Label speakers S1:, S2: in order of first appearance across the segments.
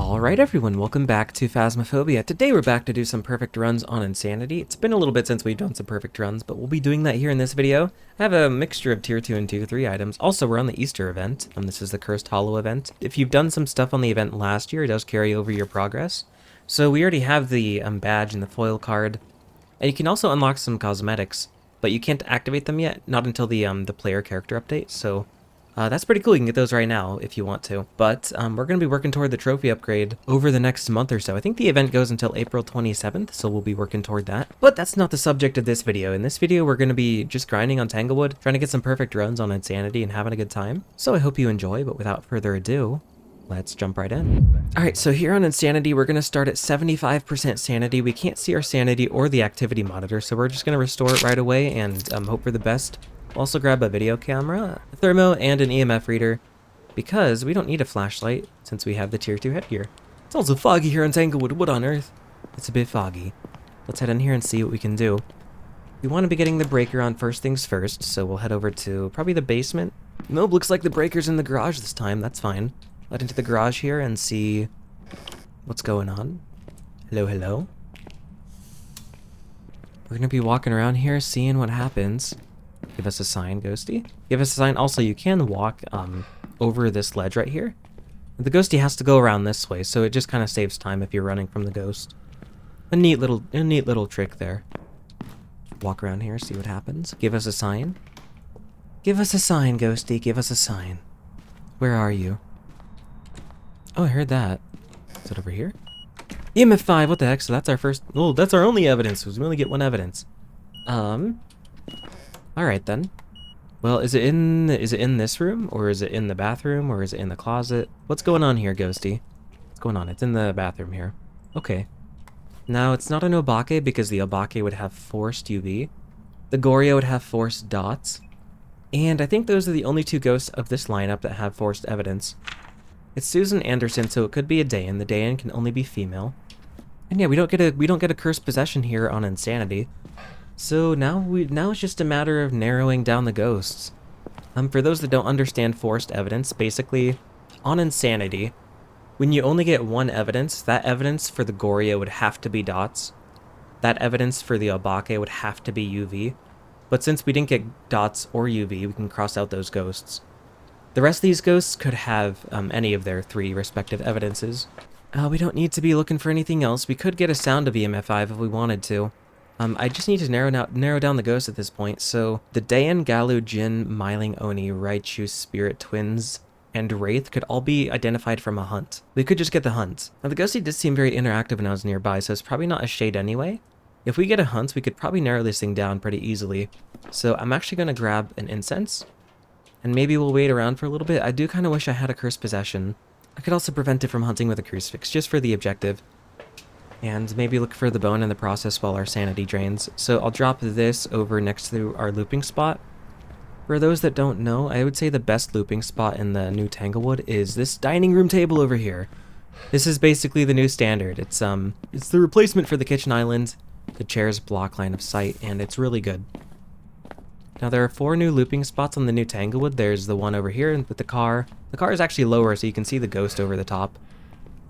S1: Alright everyone, welcome back to Phasmophobia. Today we're back to do some perfect runs on Insanity. It's been a little bit since we've done some perfect runs, but we'll be doing that here in this video. I have a mixture of tier 2 and tier 3 items. Also, we're on the Easter event. This is the Cursed Hollow event. If you've done some stuff on the event last year, it does carry over your progress. So we already have the badge and the foil card. And you can also unlock some cosmetics, but you can't activate them yet, not until the player character update, so... that's pretty cool. You can get those right now if you want to. But we're going to be working toward the trophy upgrade over the next month or so. I think the event goes until April 27th, so we'll be working toward that. But that's not the subject of this video. In this video, we're going to be just grinding on Tanglewood, trying to get some perfect runs on Insanity and having a good time. So I hope you enjoy, but without further ado, let's jump right in. Alright, so here on Insanity, we're going to start at 75% sanity. We can't see our sanity or the activity monitor, so we're just going to restore it right away and hope for the best. Also grab a video camera, a thermo, and an EMF reader, because we don't need a flashlight since we have the tier 2 headgear. It's also foggy here on Tanglewood. What on earth? It's a bit foggy. Let's head in here and see what we can do. We want to be getting the breaker on first things first, so we'll head over to probably the basement. Nope, looks like the breaker's in the garage this time. That's fine. Head into the garage here and see what's going on. Hello, hello. We're going to be walking around here seeing what happens. Give us a sign, Ghosty. Give us a sign. Also, you can walk over this ledge right here. The Ghosty has to go around this way, so it just kind of saves time if you're running from the ghost. A neat little trick there. Walk around here, see what happens. Give us a sign. Give us a sign, Ghosty. Give us a sign. Where are you? Oh, I heard that. Is it over here? EMF 5. What the heck? So that's our first. Oh, that's our only evidence. Because we only get one evidence. Alright then. Well, is it in this room? Or is it in the bathroom? Or is it in the closet? What's going on here, Ghosty? What's going on? It's in the bathroom here. Okay. Now, it's not an Obake because the Obake would have forced UV. The Goryo would have forced dots. And I think those are the only two ghosts of this lineup that have forced evidence. It's Susan Anderson, so it could be a Dayan. The Dayan can only be female. And yeah, we don't get a cursed possession here on Insanity. So now it's just a matter of narrowing down the ghosts. For those that don't understand forced evidence, basically, on Insanity, when you only get one evidence, that evidence for the Goryo would have to be dots. That evidence for the Obake would have to be UV. But since we didn't get dots or UV, we can cross out those ghosts. The rest of these ghosts could have any of their three respective evidences. We don't need to be looking for anything else. We could get a sound of EMF 5 if we wanted to. I just need to narrow down the ghosts at this point. So the Dayan, Galu, Jin, Myling, Oni, Raichu, Spirit Twins, and Wraith could all be identified from a hunt. We could just get the hunt. Now the ghosty did seem very interactive when I was nearby, so it's probably not a shade anyway. If we get a hunt, we could probably narrow this thing down pretty easily. So I'm actually going to grab an incense, and maybe we'll wait around for a little bit. I do kind of wish I had a cursed possession. I could also prevent it from hunting with a crucifix, just for the objective. And maybe look for the bone in the process while our sanity drains. So I'll drop this over next to our looping spot. For those that don't know, I would say the best looping spot in the new Tanglewood is this dining room table over here. This is basically the new standard. It's the replacement for the kitchen island. The chairs block line of sight, and it's really good. Now there are 4 new looping spots on the new Tanglewood. There's the one over here with the car. The car is actually lower, so you can see the ghost over the top.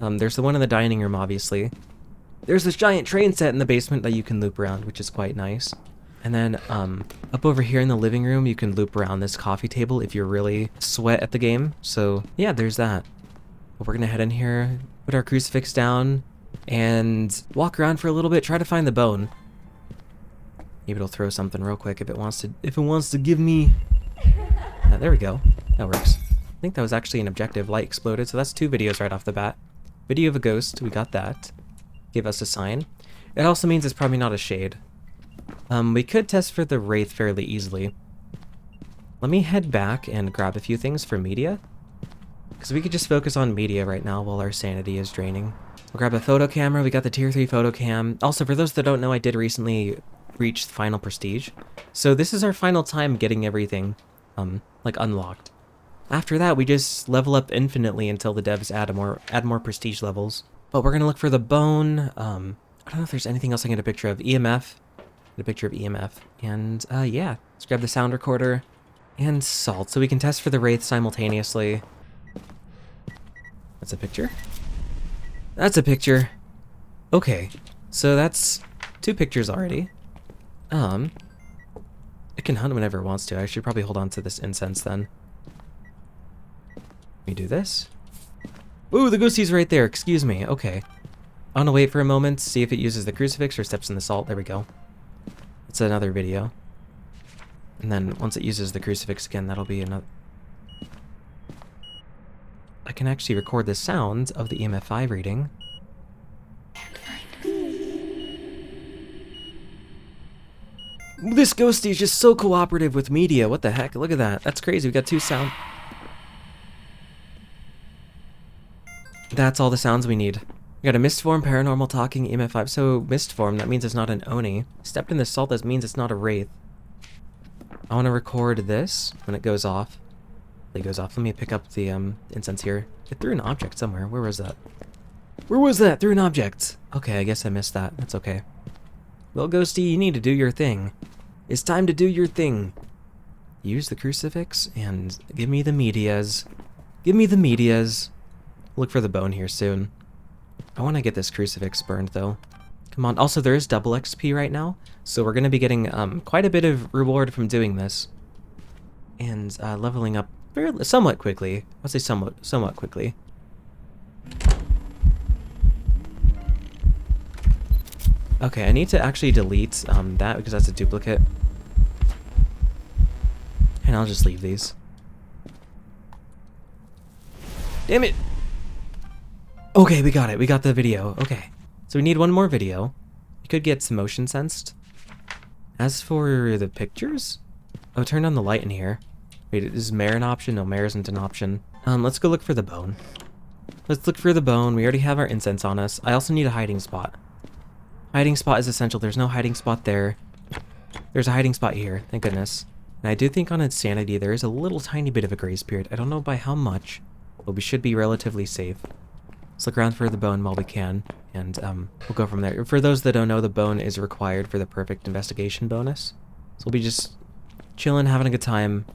S1: There's the one in the dining room, obviously. There's this giant train set in the basement that you can loop around, which is quite nice. And then, up over here in the living room, you can loop around this coffee table if you're really sweat at the game. So, yeah, there's that. But we're gonna head in here, put our crucifix down, and walk around for a little bit, try to find the bone. Maybe it'll throw something real quick if it wants to give me... there we go. That works. I think that was actually an objective. Light exploded, so that's 2 videos right off the bat. Video of a ghost, we got that. Give us a sign. It also means it's probably not a shade. We could test for the Wraith fairly easily. Let me head back and grab a few things for media. Because we could just focus on media right now while our sanity is draining. We'll grab a photo camera. We got the tier 3 photo cam. Also, for those that don't know, I did recently reach final prestige. So this is our final time getting everything, like unlocked. After that, we just level up infinitely until the devs add more prestige levels. But we're gonna look for the bone. I don't know if there's anything else I can get a picture of. EMF. Get a picture of EMF. And yeah, let's grab the sound recorder and salt so we can test for the Wraith simultaneously. That's a picture. That's a picture. Okay, so that's 2 pictures already. It can hunt whenever it wants to. I should probably hold on to this incense then. Let me do this. Ooh, the ghostie's right there. Excuse me. Okay. I want to wait for a moment, see if it uses the crucifix or steps in the salt. There we go. It's another video. And then once it uses the crucifix again, that'll be another... I can actually record the sound of the EMF 5 reading. This ghostie is just so cooperative with media. What the heck? Look at that. That's crazy. We got 2 sound... That's all the sounds we need. We got a mist form, paranormal talking, EMF 5. So mist form, that means it's not an Oni. Stepped in the salt, that means it's not a wraith. I want to record this when it goes off. It goes off. Let me pick up the incense here. It threw an object somewhere. Where was that? Where was that? Threw an object. Okay, I guess I missed that. That's okay. Well, Ghosty, you need to do your thing. It's time to do your thing. Use the crucifix and give me the medias. Give me the medias. Look for the bone here soon. I want to get this crucifix burned, though. Come on. Also, there is double XP right now, so we're going to be getting quite a bit of reward from doing this. And leveling up somewhat quickly. I'll say somewhat quickly. Okay, I need to actually delete that because that's a duplicate. And I'll just leave these. Damn it! Okay, we got it. We got the video. Okay. So we need one more video. You could get some motion sensed. As for the pictures... Oh, turn on the light in here. Wait, is Mare an option? No, Mare isn't an option. Let's go look for the bone. Let's look for the bone. We already have our incense on us. I also need a hiding spot. Hiding spot is essential. There's no hiding spot there. There's a hiding spot here. Thank goodness. And I do think on Insanity there is a little tiny bit of a grace period. I don't know by how much, but we should be relatively safe. Let's look around for the bone while we can, and we'll go from there. For those that don't know, the bone is required for the perfect investigation bonus. So we'll be just chilling, having a good time,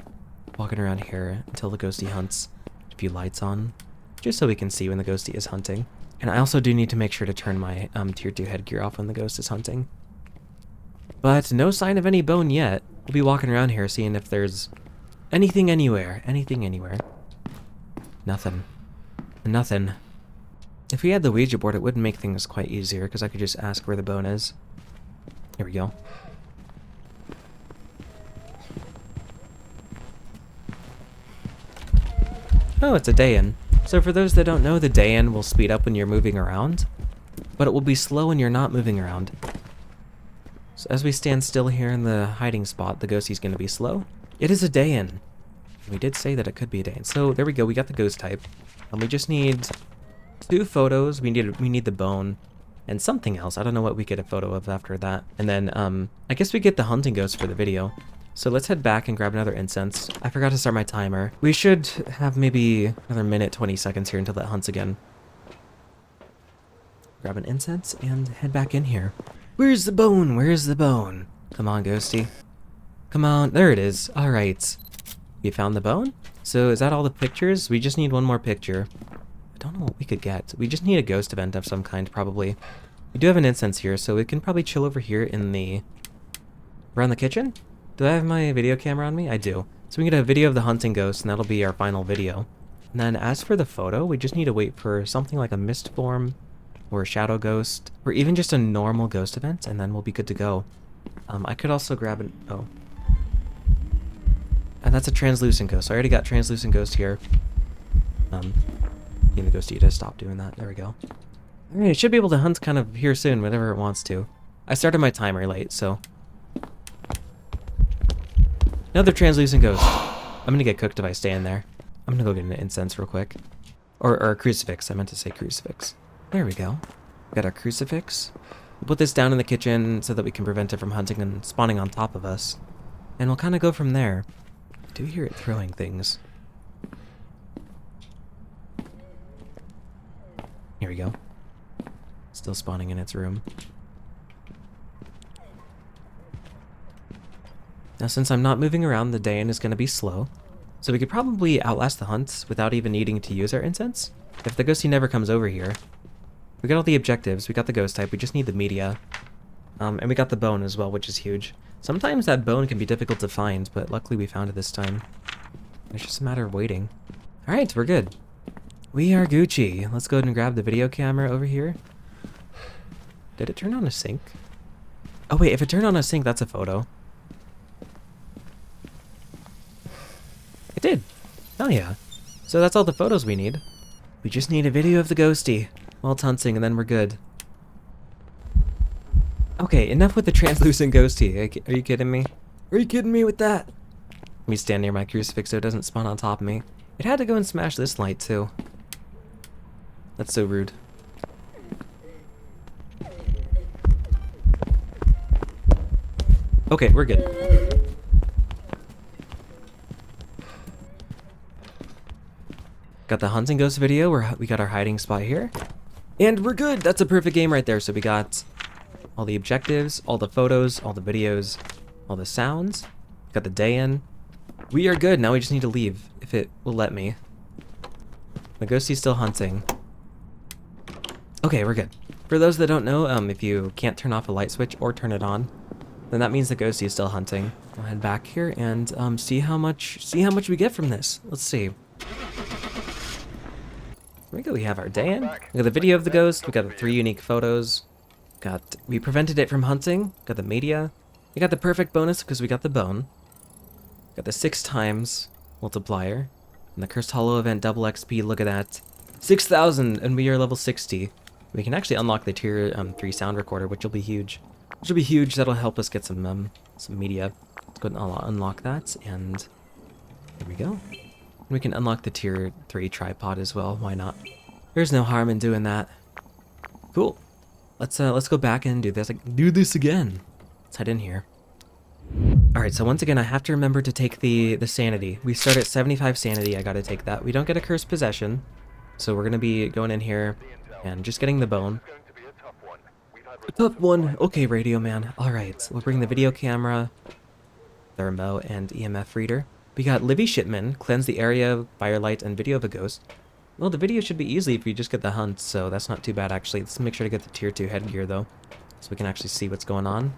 S1: walking around here until the ghostie hunts. A few lights on, just so we can see when the ghostie is hunting. And I also do need to make sure to turn my tier 2 headgear off when the ghost is hunting. But no sign of any bone yet. We'll be walking around here seeing if there's anything anywhere. Anything anywhere. Nothing. Nothing. If we had the Ouija board, it would make things quite easier, because I could just ask where the bone is. Here we go. Oh, it's a Dayan. So for those that don't know, the Dayan will speed up when you're moving around, but it will be slow when you're not moving around. So as we stand still here in the hiding spot, the ghostie's going to be slow. It is a Dayan. We did say that it could be a Dayan. So there we go, we got the ghost type. And we just need 2 photos. We need the bone and something else. I don't know what we get a photo of after that. And then I guess we get the hunting ghost for the video. So let's head back and grab another incense. I forgot to start my timer. We should have maybe another minute, 20 seconds here until that hunts again. Grab an incense and head back in here. Where's the bone? Where's the bone? Come on, ghostie. Come on. There it is. All right. We found the bone? So is that all the pictures? We just need one more picture. I don't know what we could get. We just need a ghost event of some kind, probably. We do have an incense here, so we can probably chill over here in the... around the kitchen? Do I have my video camera on me? I do. So we can get a video of the hunting ghost, and that'll be our final video. And then as for the photo, we just need to wait for something like a mist form, or a shadow ghost, or even just a normal ghost event, and then we'll be good to go. I could also grab an... oh. And that's a translucent ghost. So I already got translucent ghost here. Need the ghostie to stop doing that. There we go. Alright, it should be able to hunt kind of here soon, whenever it wants to. I started my timer late, so... Another translucent ghost. I'm gonna get cooked if I stay in there. I'm gonna go get an incense real quick. Or a crucifix. I meant to say crucifix. There we go. Got our crucifix. We'll put this down in the kitchen so that we can prevent it from hunting and spawning on top of us. And we'll kind of go from there. I do hear it throwing things. Here we go. Still spawning in its room. Now since I'm not moving around, the Dayan is going to be slow. So we could probably outlast the hunts without even needing to use our incense. If the ghostie never comes over here. We got all the objectives, we got the ghost type, we just need the media. And we got the bone as well, which is huge. Sometimes that bone can be difficult to find, but luckily we found it this time. It's just a matter of waiting. Alright, we're good. We are Gucci. Let's go ahead and grab the video camera over here. Did it turn on a sync? Oh wait, if it turned on a sync, that's a photo. It did. Oh yeah. So that's all the photos we need. We just need a video of the ghosty while it's hunting, and then we're good. Okay, enough with the translucent ghosty. Are you kidding me? Are you kidding me with that? Let me stand near my crucifix so it doesn't spawn on top of me. It had to go and smash this light too. That's so rude. Okay, we're good. Got the hunting ghost video. We got our hiding spot here. And we're good. That's a perfect game right there. So we got all the objectives, all the photos, all the videos, all the sounds. Got the day in. We are good. Now we just need to leave, if it will let me. The ghosty's still hunting. Okay, we're good. For those that don't know, if you can't turn off a light switch or turn it on, then that means the ghosty is still hunting. I'll head back here and see how much we get from this. Let's see. Here we go. We have our day in. We got the video of the ghost. We got the 3 unique photos. We prevented it from hunting. Got the media. We got the perfect bonus because we got the bone. Got the 6 times multiplier. And the Cursed Hollow event double XP. Look at that. 6,000 and we are level 60. We can actually unlock the tier 3 sound recorder, which will be huge. That'll help us get some media. Let's go ahead and unlock that, and there we go. We can unlock the tier 3 tripod as well. Why not? There's no harm in doing that. Cool. Let's go back and do this again. Let's head in here. All right. So once again, I have to remember to take the sanity. We start at 75 sanity. I got to take that. We don't get a cursed possession, so we're gonna be going in here and just getting the bone. A tough one. Okay, radio man. Alright, we'll bring the video camera, thermo, and EMF reader. We got Livy Shipman, cleanse the area, firelight, and video of a ghost. Well, the video should be easy if you just get the hunt, so that's not too bad actually. Let's make sure to get the tier 2 headgear though, so we can actually see what's going on.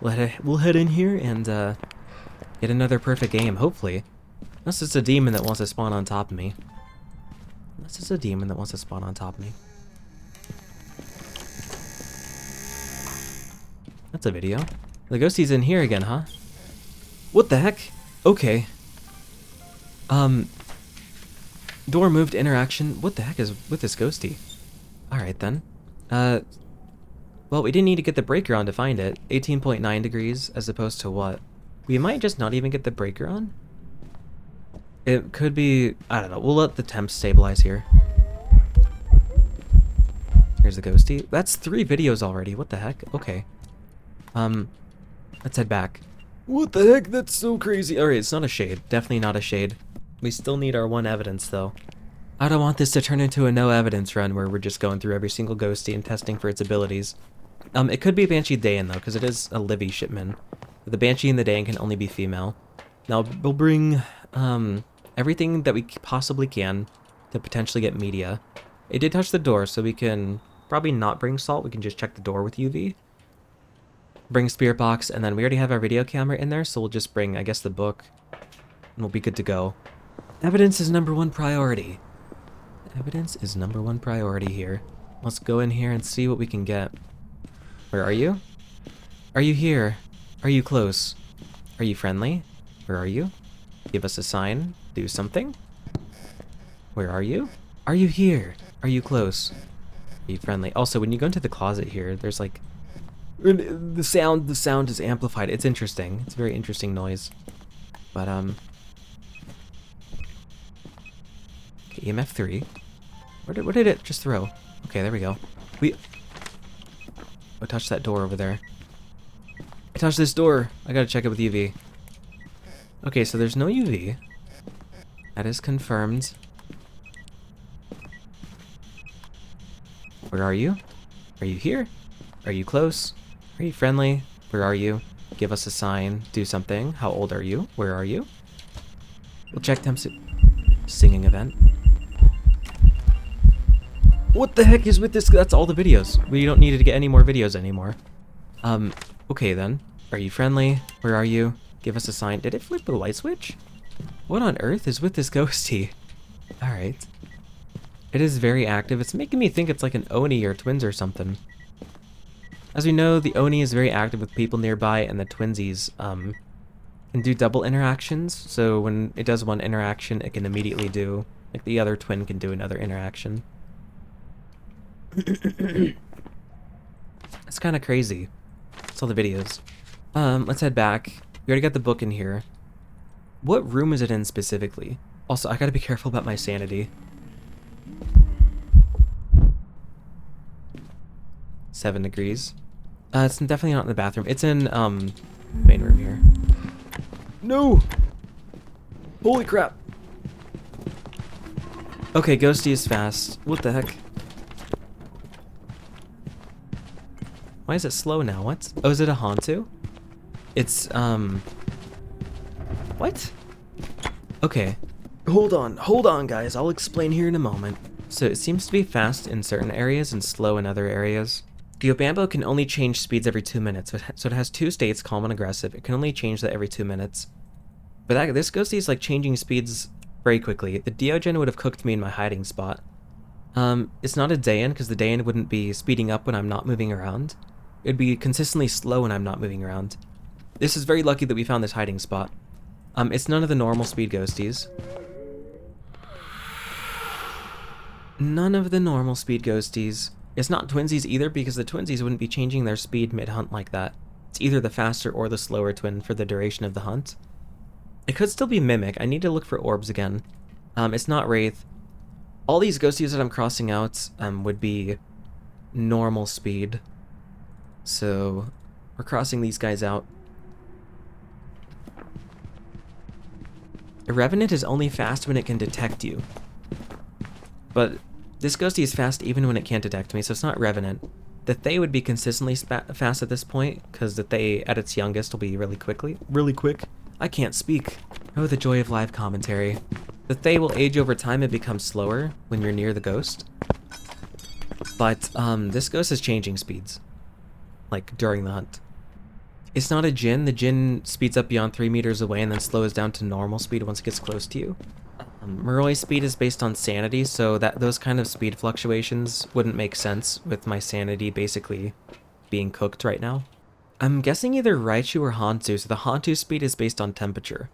S1: We'll head in here and get another perfect game, hopefully. Unless it's a demon that wants to spawn on top of me. That's a video. The ghosty's in here again, huh? What the heck? Okay. Door moved interaction. What the heck is with this ghosty? Alright then. Well, we didn't need to get the breaker on to find it. 18.9 degrees as opposed to what? We might just not even get the breaker on? It could be... I don't know. We'll let the temps stabilize here. Here's the ghosty. That's 3 videos already. What the heck? Okay. Let's head back. What the heck? That's so crazy. Alright, it's not a shade. Definitely not a shade. We still need our 1 evidence, though. I don't want this to turn into a no evidence run where we're just going through every single ghosty and testing for its abilities. It could be Banshee Dayan, though, because it is a Livy shipment. The Banshee and the Dayan can only be female. Now, we'll bring, everything that we possibly can to potentially get media. It did touch the door, so we can probably not bring salt. We can just check the door with UV. Bring spirit box, and then we already have our video camera in there, so we'll just bring, I guess, the book, and we'll be good to go. Evidence is #1 priority. Evidence is #1 priority here. Let's go in here and see what we can get. Where are you? Are you here? Are you close? Are you friendly? Where are you? Give us a sign. Do something. Where are you? Are you here? Are you close? Are you friendly? Also, when you go into the closet here, there's like... The sound is amplified. It's interesting. It's a very interesting noise. But, okay, EMF 3. Where did it just throw? Okay, there we go. I touched that door over there. I touched this door. I gotta check it with UV. Okay, so there's no UV. That is confirmed. Where are you? Are you here? Are you close? Are you friendly? Where are you? Give us a sign. Do something. How old are you? Where are you? We'll check temps. Singing event. What the heck is with this? That's all the videos. We don't need to get any more videos anymore. Okay then. Are you friendly? Where are you? Give us a sign. Did it flip the light switch? What on earth is with this ghosty? Alright. It is very active. It's making me think it's like an Oni or twins or something. As we know, the Oni is very active with people nearby, and the twinsies, can do double interactions. So when it does one interaction, it can immediately do, like the other twin can do another interaction. It's kind of crazy. That's all the videos. Let's head back. We already got the book in here. What room is it in specifically? Also, I gotta be careful about my sanity. 7 degrees. It's definitely not in the bathroom. It's in, main room here. No! Holy crap! Okay, Ghosty is fast. What the heck? Why is it slow now? What? Oh, is it a Hantu? It's, what? Okay. Hold on, guys. I'll explain here in a moment. So it seems to be fast in certain areas and slow in other areas. The Obambo can only change speeds every 2 minutes, so it has 2 states, calm and aggressive. It can only change that every 2 minutes. But this Ghosty is like changing speeds very quickly. The Diogen would have cooked me in my hiding spot. It's not a Dayan, because the Dayan wouldn't be speeding up when I'm not moving around. It'd be consistently slow when I'm not moving around. This is very lucky that we found this hiding spot. It's none of the normal speed Ghosties. None of the normal speed Ghosties. It's not twinsies either, because the twinsies wouldn't be changing their speed mid-hunt like that. It's either the faster or the slower twin for the duration of the hunt. It could still be Mimic. I need to look for orbs again. It's not Wraith. All these Ghosties that I'm crossing out would be normal speed. So we're crossing these guys out. A Revenant is only fast when it can detect you. But this Ghosty is fast even when it can't detect me, so it's not Revenant. The Thay would be consistently fast at this point, because the Thay at its youngest will be really quick. I can't speak. Oh, the joy of live commentary. The Thay will age over time and become slower when you're near the ghost. But this ghost is changing speeds, like during the hunt. It's not a Jinn. The Jinn speeds up beyond 3 meters away and then slows down to normal speed once it gets close to you. Muroi's speed is based on sanity, so those kind of speed fluctuations wouldn't make sense with my sanity basically being cooked right now. I'm guessing either Raichu or Hantu, so the Hantu speed is based on temperature.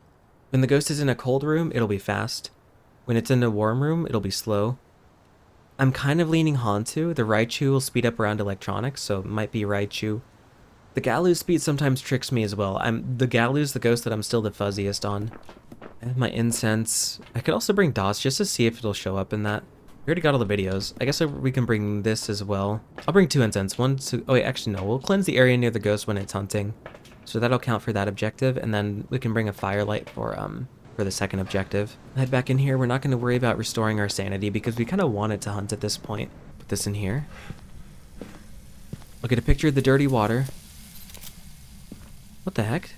S1: When the ghost is in a cold room, it'll be fast. When it's in a warm room, it'll be slow. I'm kind of leaning Hantu. The Raichu will speed up around electronics, so it might be Raichu. The Galu's speed sometimes tricks me as well. The Galu's the ghost that I'm still the fuzziest on. I have my incense. I could also bring Dots just to see if it'll show up in that. We already got all the videos. I guess we can bring this as well. I'll bring 2 incense. One to... Oh wait, actually no. We'll cleanse the area near the ghost when it's hunting. So that'll count for that objective, and then we can bring a firelight for the second objective. Head back in here. We're not going to worry about restoring our sanity because we kind of wanted to hunt at this point. Put this in here. Look at a picture of the dirty water. What the heck?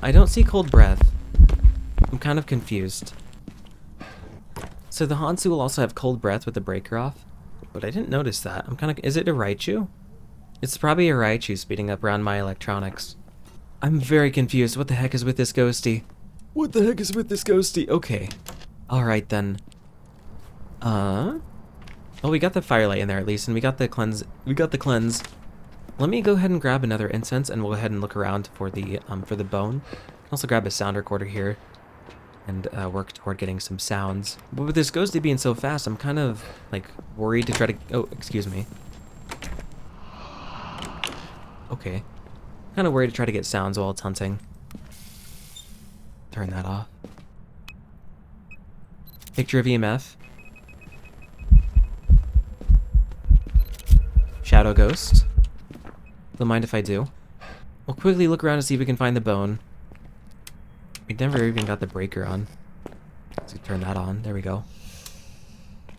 S1: I don't see cold breath. I'm kind of confused. So the Hansu will also have cold breath with the breaker off, but I didn't notice that. Is it a Raichu? It's probably a Raichu speeding up around my electronics. I'm very confused. What the heck is with this ghosty? What the heck is with this ghosty? Okay. Alright then. Well, we got the firelight in there at least, and we got the cleanse. Let me go ahead and grab another incense, and we'll go ahead and look around for the bone. Also grab a sound recorder here, and work toward getting some sounds. But with this ghosty being so fast, I'm kind of like worried to try to. Oh, excuse me. Okay. Kind of worried to try to get sounds while it's hunting. Turn that off. Picture of EMF. Shadow ghost. Don't mind if I do. We'll quickly look around to see if we can find the bone. We never even got the breaker on. Let's turn that on. There we go.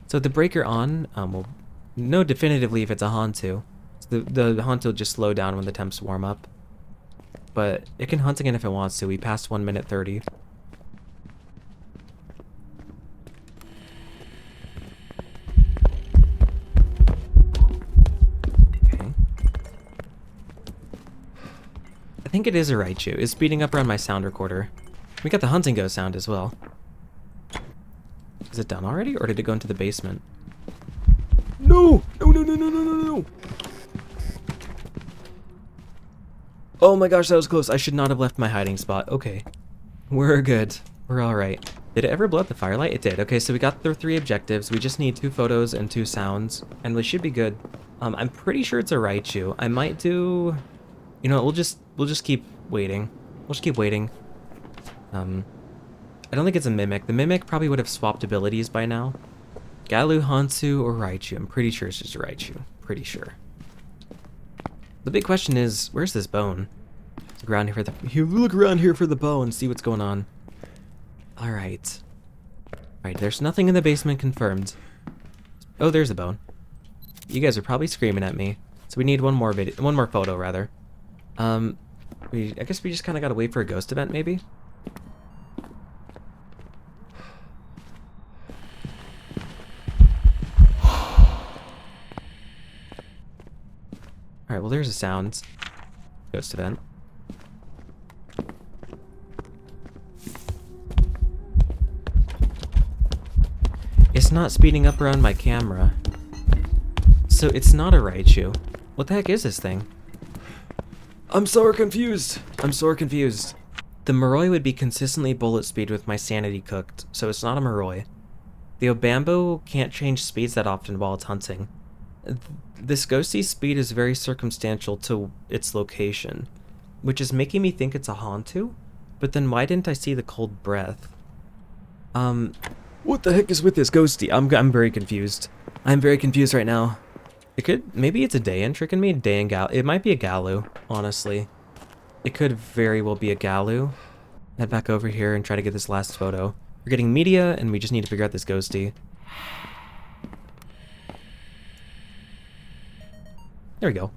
S1: So the breaker on, we'll know definitively if it's a Hantu. So the Hantu will just slow down when the temps warm up. but it can hunt again if it wants to. We passed 1 minute 30. Okay. I think it is a Raichu. It's speeding up around my sound recorder. We got the hunting ghost sound as well. Is it done already, or did it go into the basement? No! No, no, no, no, no, no, no! Oh my gosh, that was close. I should not have left my hiding spot. Okay. We're good. We're alright. Did it ever blow up the firelight? It did. Okay, so we got the 3 objectives. We just need 2 photos and 2 sounds, and we should be good. I'm pretty sure it's a Raichu. I might do... You know, we'll just keep waiting. We'll just keep waiting. I don't think it's a Mimic. The Mimic probably would have swapped abilities by now. Galu, Hansu, or Raichu. I'm pretty sure it's just a Raichu. Pretty sure. The big question is, where's this bone? Look around here for the look around here for the bone, see what's going on. Alright. Alright, there's nothing in the basement confirmed. Oh, there's a bone. You guys are probably screaming at me. So we need one more photo rather. I guess we just kinda gotta wait for a ghost event maybe? Alright, well there's a sound. Ghost event. It's not speeding up around my camera. So it's not a Raichu. What the heck is this thing? I'm so confused. I'm so confused. The Moroi would be consistently bullet speed with my sanity cooked, so it's not a Moroi. The Obambo can't change speeds that often while it's hunting. This ghostie's speed is very circumstantial to its location, which is making me think it's a Hantu, but then why didn't I see the cold breath? What the heck is with this ghostie? I'm very confused. I'm very confused right now. Maybe it's a Dayan tricking me. Dayan Gal. It might be a Galu, honestly. It could very well be a Galu. Head back over here and try to get this last photo. We're getting media, and we just need to figure out this ghostie. There we go.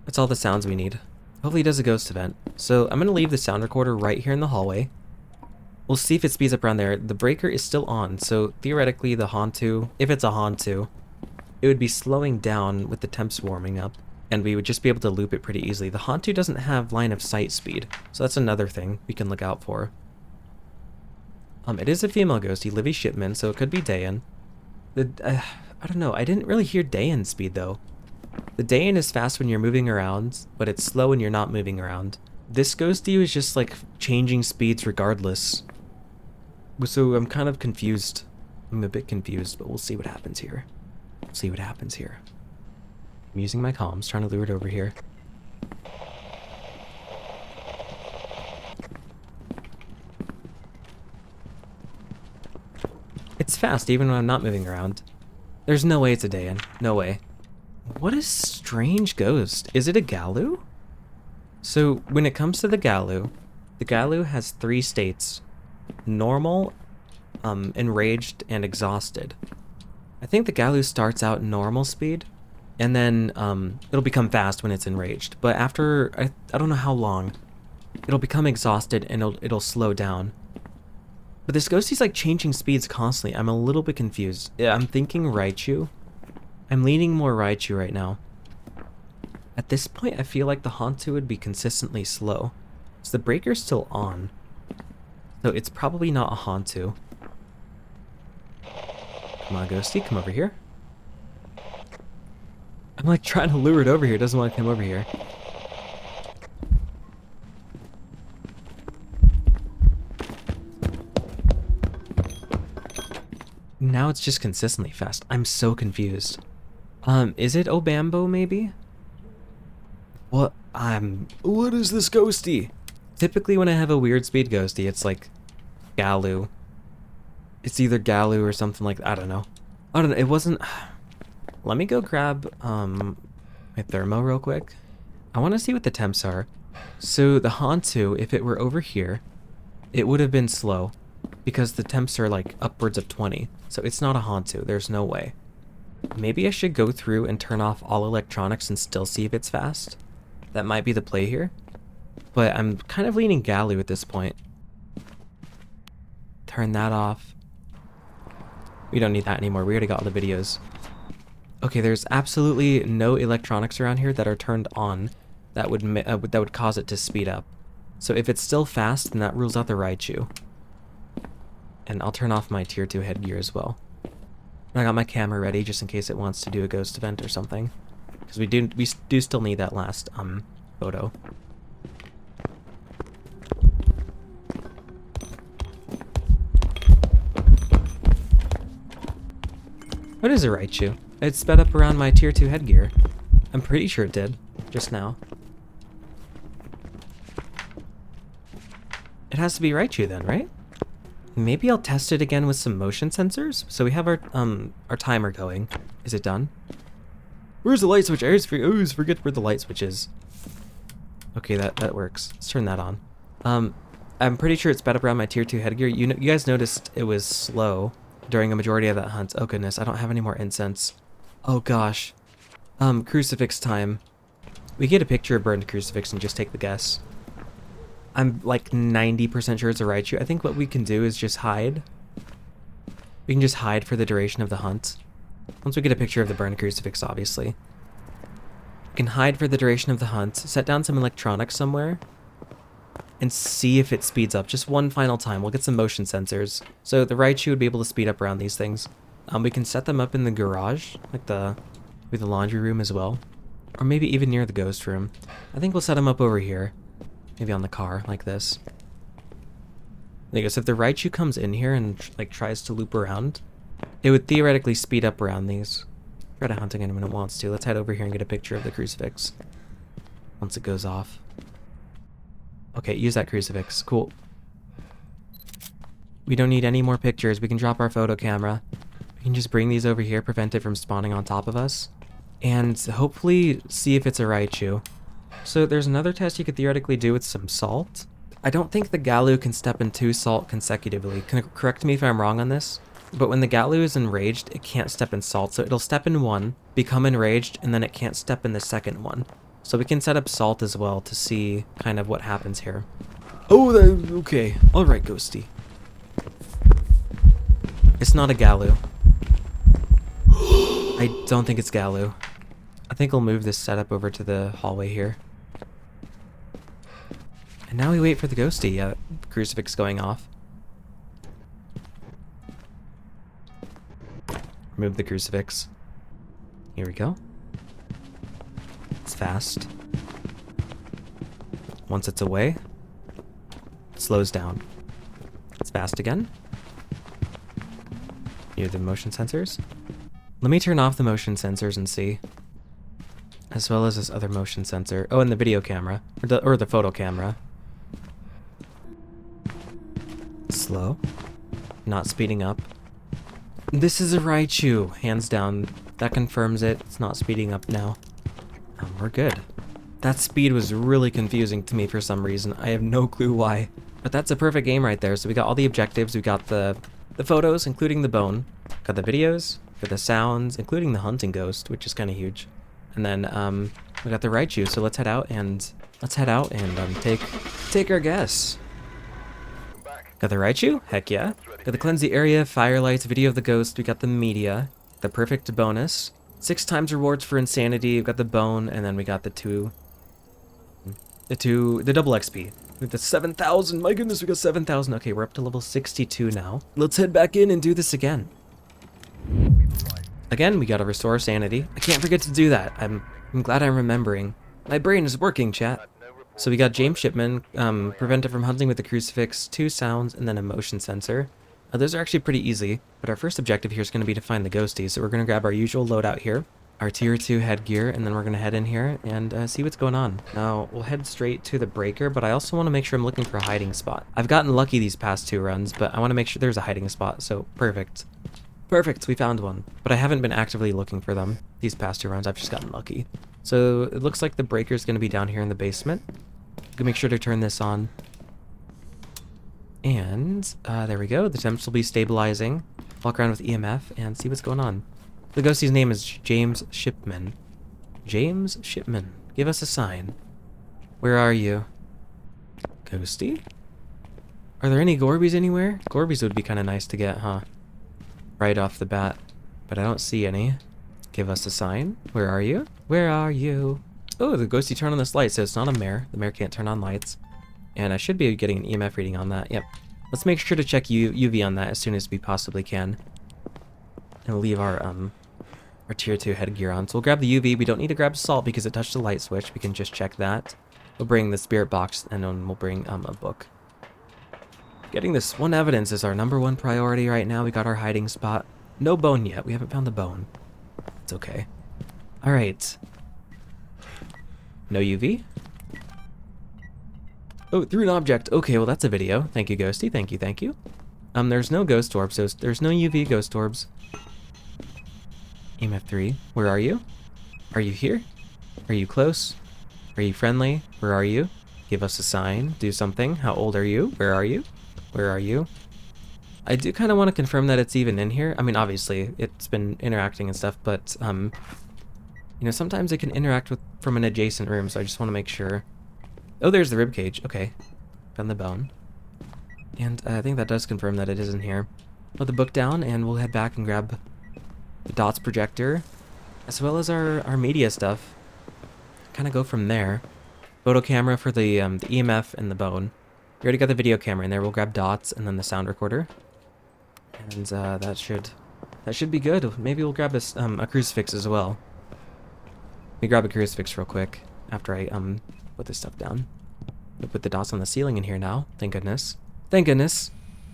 S1: That's all the sounds we need. Hopefully he does a ghost event. So I'm gonna leave the sound recorder right here in the hallway. We'll see if it speeds up around there. The breaker is still on, so theoretically the Hantu, if it's a Hantu, it would be slowing down with the temps warming up, and we would just be able to loop it pretty easily. The Hantu doesn't have line of sight speed, so that's another thing we can look out for. It is a female ghostie, Livy Shipman, so it could be Dayan. I don't know, I didn't really hear Dayan speed though. The Dayan is fast when you're moving around, but it's slow when you're not moving around. This ghostie is just like changing speeds regardless. So I'm kind of confused. I'm a bit confused, but we'll see what happens here. See what happens here. I'm using my comms, trying to lure it over here. It's fast even when I'm not moving around. There's no way it's a Dayan. No way. What a strange ghost. Is it a Galu? So when it comes to the Galu has 3 states. Normal, enraged, and exhausted. I think the Galu starts out normal speed, and then it'll become fast when it's enraged. But after, I don't know how long, it'll become exhausted and it'll slow down. But this ghostie's like changing speeds constantly. I'm a little bit confused. Yeah, I'm thinking Raichu. I'm leaning more Raichu right now. At this point, I feel like the Hantu would be consistently slow. So the breaker's still on. So it's probably not a Hantu. Come on, ghostie, come over here. I'm like trying to lure it over here. It doesn't want to come over here. Now it's just consistently fast. I'm so confused. Is it Obambo maybe? What is this ghostie? Typically when I have a weird speed ghostie, it's like Galu. It's either Galu or something like that. I don't know. It wasn't. Let me go grab my thermo real quick. I want to see what the temps are. So the Hantu, if it were over here, it would have been slow because the temps are like upwards of 20. So it's not a Hantu. There's no way. Maybe I should go through and turn off all electronics and still see if it's fast. That might be the play here. But I'm kind of leaning Galoo at this point. Turn that off. We don't need that anymore. We already got all the videos. Okay, there's absolutely no electronics around here that are turned on that would cause it to speed up. So if it's still fast, then that rules out the Raichu. And I'll turn off my tier 2 headgear as well. And I got my camera ready just in case it wants to do a ghost event or something. Because we do still need that last photo. What is a Raichu? It sped up around my tier 2 headgear. I'm pretty sure it did, just now. It has to be Raichu then, right? Maybe I'll test it again with some motion sensors. So we have our timer going. Is it done? Where's the light switch? I always forget where the light switch is. Okay, that works. Let's turn that on. I'm pretty sure it sped up around my tier 2 headgear. You guys noticed it was slow during a majority of that hunt. Oh goodness, I don't have any more incense. Oh gosh. Crucifix time. We get a picture of burned crucifix and just take the guess. I'm like 90% sure it's a Raichu. I think what we can do is just hide. We can just hide for the duration of the hunt. Once we get a picture of the burned crucifix, obviously. We can hide for the duration of the hunt, set down some electronics somewhere, and see if it speeds up. Just one final time. We'll get some motion sensors. So the Raichu would be able to speed up around these things. We can set them up in the garage, like maybe the laundry room as well. Or maybe even near the ghost room. I think we'll set them up over here. Maybe on the car, like this. There you go. So if the Raichu comes in here and like tries to loop around, it would theoretically speed up around these. Try to hunting it when it wants to. Let's head over here and get a picture of the crucifix. Once it goes off. Okay, use that crucifix. Cool. We don't need any more pictures. We can drop our photo camera. We can just bring these over here, prevent it from spawning on top of us. And hopefully see if it's a Raichu. So there's another test you could theoretically do with some salt. I don't think the Galoo can step in 2 salt consecutively. Correct me if I'm wrong on this. But when the Galoo is enraged, it can't step in salt. So it'll step in one, become enraged, and then it can't step in the second one. So we can set up salt as well to see kind of what happens here. Oh, okay. Alright, Ghosty. It's not a Galoo. I don't think it's Galoo. I think I'll move this setup over to the hallway here. And now we wait for the Ghosty. Crucifix going off. Remove the crucifix. Here we go. It's fast. Once it's away, it slows down. It's fast again. Near the motion sensors. Let me turn off the motion sensors and see. As well as this other motion sensor. Oh, and the video camera. Or the photo camera. Slow. Not speeding up. This is a Raichu, hands down. That confirms it. It's not speeding up now. We're good. That speed was really confusing to me for some reason. I have no clue why. But that's a perfect game right there. So we got all the objectives. We got the photos, including the bone. Got the videos. Got the sounds, including the hunting ghost, which is kind of huge. And then we got the Raichu. So let's head out and take our guess. Got the Raichu? Heck yeah. Got the cleanse the area, firelights, video of the ghost. We got the media, the perfect bonus, 6 times rewards for insanity. We got the bone, and then we got the double XP. With the 7,000. My goodness, we got 7,000. Okay, we're up to level 62 now. Let's head back in and do this again. Again, we gotta restore sanity. I can't forget to do that. I'm glad I'm remembering. My brain is working, chat. So we got James Shipman, prevent it from hunting with the crucifix, 2 sounds, and then a motion sensor. Those are actually pretty easy, but our first objective here is going to be to find the ghosties. So we're going to grab our usual loadout here, our tier 2 headgear, and then we're going to head in here and see what's going on. Now, we'll head straight to the breaker, but I also want to make sure I'm looking for a hiding spot. I've gotten lucky these past 2 runs, but I want to make sure there's a hiding spot, so perfect. Perfect, we found one. But I haven't been actively looking for them these past 2 runs. I've just gotten lucky. So it looks like the breaker is going to be down here in the basement. Make sure to turn this on. And there we go. The temps will be stabilizing. Walk around with EMF and see what's going on. The ghostie's name is James Shipman. James Shipman. Give us a sign. Where are you? Ghosty? Are there any Gorbies anywhere? Gorbies would be kind of nice to get, huh? Right off the bat. But I don't see any. Give us a sign. Where are you? Where are you? Oh, the ghosty turned on this light, so it's not a mare. The mare can't turn on lights. And I should be getting an EMF reading on that. Yep. Let's make sure to check UV on that as soon as we possibly can. And we'll leave our tier 2 headgear on. So we'll grab the UV. We don't need to grab salt because it touched the light switch. We can just check that. We'll bring the spirit box, and then we'll bring a book. Getting this one evidence is our #1 priority right now. We got our hiding spot. No bone yet. We haven't found the bone. It's okay. Alright. No UV? Oh, through an object. Okay, well that's a video. Thank you, Ghosty. Thank you, thank you. There's no ghost orbs, so there's no UV ghost orbs. EMF 3. Where are you? Are you here? Are you close? Are you friendly? Where are you? Give us a sign. Do something. How old are you? Where are you? Where are you? I do kind of want to confirm that it's even in here. I mean, obviously, it's been interacting and stuff, but, you know, sometimes it can interact with from an adjacent room, so I just want to make sure. Oh, there's the ribcage. Okay. Found the bone. And I think that does confirm that it is in here. Put the book down, and we'll head back and grab the dots projector, as well as our media stuff. Kind of go from there. Photo camera for the EMF and the bone. We already got the video camera in there. We'll grab dots and then the sound recorder. And that should be good. Maybe we'll grab a crucifix as well. Let me grab a crucifix real quick after I put this stuff down. We'll put the dots on the ceiling in here now. Thank goodness. Thank goodness.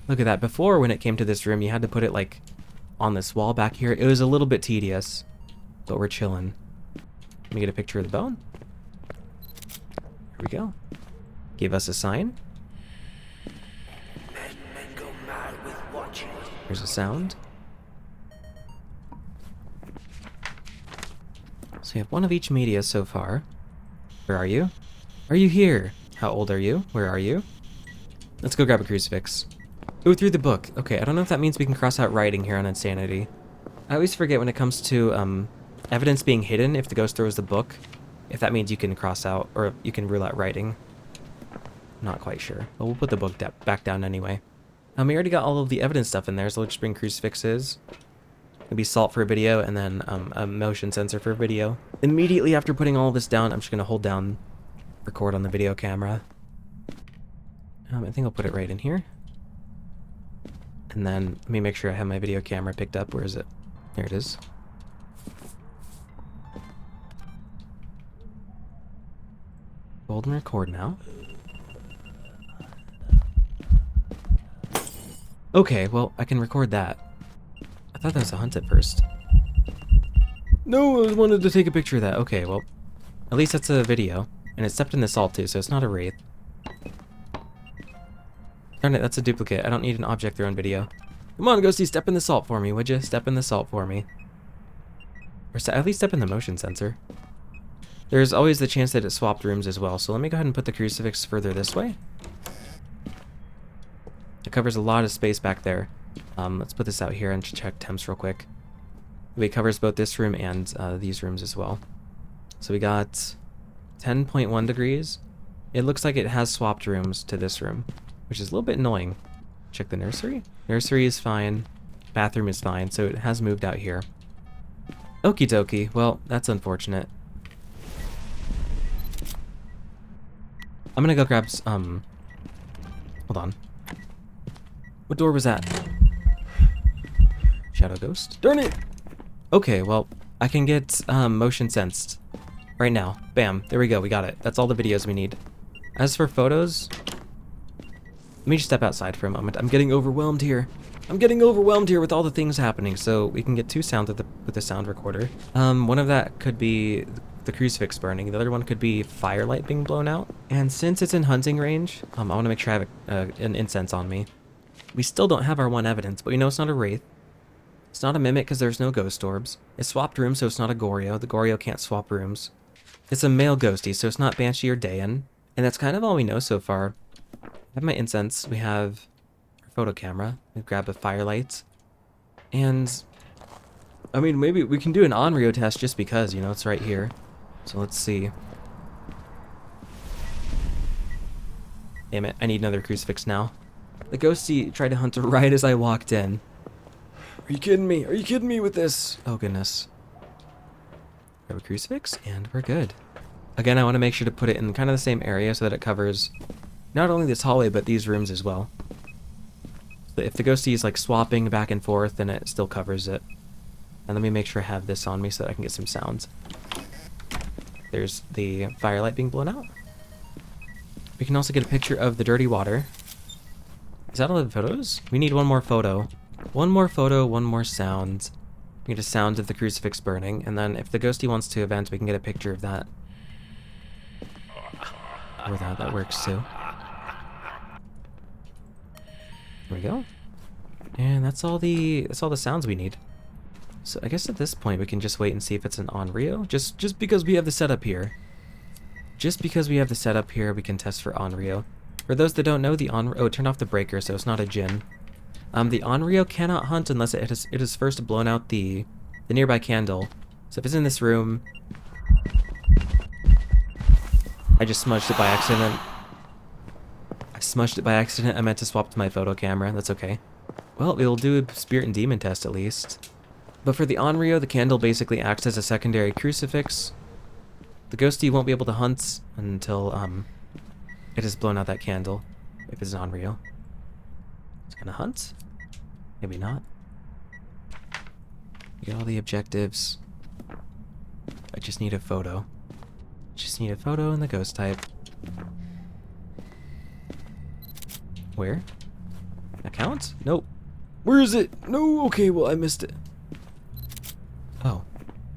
S1: Look at that. Before, when it came to this room, you had to put it like on this wall back here. It was a little bit tedious, but we're chilling. Let me get a picture of the bone. Here we go. Give us a sign. There's a sound. So we have one of each media so far. Where are you? Are you here? How old are you? Where are you? Let's go grab a crucifix. Oh, through the book. Okay, I don't know if that means we can cross out writing here on Insanity. I always forget when it comes to evidence being hidden if the ghost throws the book, if that means you can cross out, or you can rule out writing. Not quite sure. But we'll put the book back down anyway. We already got all of the evidence stuff in there, so we'll just bring crucifixes. Maybe salt for a video, and then a motion sensor for a video. Immediately after putting all of this down, I'm just going to hold down record on the video camera. I think I'll put it right in here. And then let me make sure I have my video camera picked up. Where is it? There it is. Hold and record now. Okay, well, I can record that. I thought that was a hunt at first. No, I wanted to take a picture of that. Okay, well, at least that's a video. And it's stepped in the salt too, so it's not a wraith. Darn it, that's a duplicate. I don't need an object thrown video. Come on, Ghosty, step in the salt for me, would you? Step in the salt for me. Or at least step in the motion sensor. There's always the chance that it swapped rooms as well, so let me go ahead and put the crucifix further this way. It covers a lot of space back there. Let's put this out here and check temps real quick. It covers both this room and these rooms as well. So we got 10.1 degrees. It looks like it has swapped rooms to this room, which is a little bit annoying. Check the nursery. Nursery is fine. Bathroom is fine, so it has moved out here. Okie dokie. Well, that's unfortunate. I'm gonna go grab hold on. What door was that? Shadow ghost? Darn it! Okay, well, I can get motion sensed right now. Bam, there we go, we got it. That's all the videos we need. As for photos, let me just step outside for a moment. I'm getting overwhelmed here. I'm getting overwhelmed here with all the things happening, so we can get two sounds with the sound recorder. One of that could be the crucifix burning. The other one could be firelight being blown out. And since it's in hunting range, I want to make sure I have an incense on me. We still don't have our one evidence, but we know it's not a wraith. It's not a mimic because there's no ghost orbs. It swapped rooms, so it's not a Goryo. The Goryo can't swap rooms. It's a male ghosty, so it's not Banshee or Dayan. And that's kind of all we know so far. I have my incense. We have our photo camera. We grab a firelight. And I mean, maybe we can do an Onryo test just because, you know, it's right here. So let's see. Damn it, I need another crucifix now. The ghosty tried to hunt right as I walked in. Are you kidding me? Are you kidding me with this? Oh goodness. Grab a crucifix, and we're good. Again, I want to make sure to put it in kind of the same area so that it covers not only this hallway, but these rooms as well. So if the ghosty is like swapping back and forth, then it still covers it. And let me make sure I have this on me so that I can get some sounds. There's the firelight being blown out. We can also get a picture of the dirty water. Is that all the photos? We need one more photo. One more photo, one more sound. We get a sound of the crucifix burning, and then if the ghosty wants to event, we can get a picture of that. Or that works too. There we go. And that's all the sounds we need. So I guess at this point we can just wait and see if it's an Onryo. Just because we have the setup here. Just because we have the setup here, we can test for Onryo. For those that don't know, the it turned off the breaker, so it's not a Jinn. The Onryo cannot hunt unless it has first blown out the nearby candle. So if it's in this room, I just smudged it by accident. I meant to swap to my photo camera. That's okay. Well, we'll do a spirit and demon test at least. But for the Onryo, the candle basically acts as a secondary crucifix. The ghosty won't be able to hunt until it has blown out that candle. If it's an Onryo, it's gonna hunt. Maybe not. We got all the objectives. I just need a photo. Just need a photo in the ghost type. Where? Account? Nope. Where is it? No, okay, well, I missed it. Oh.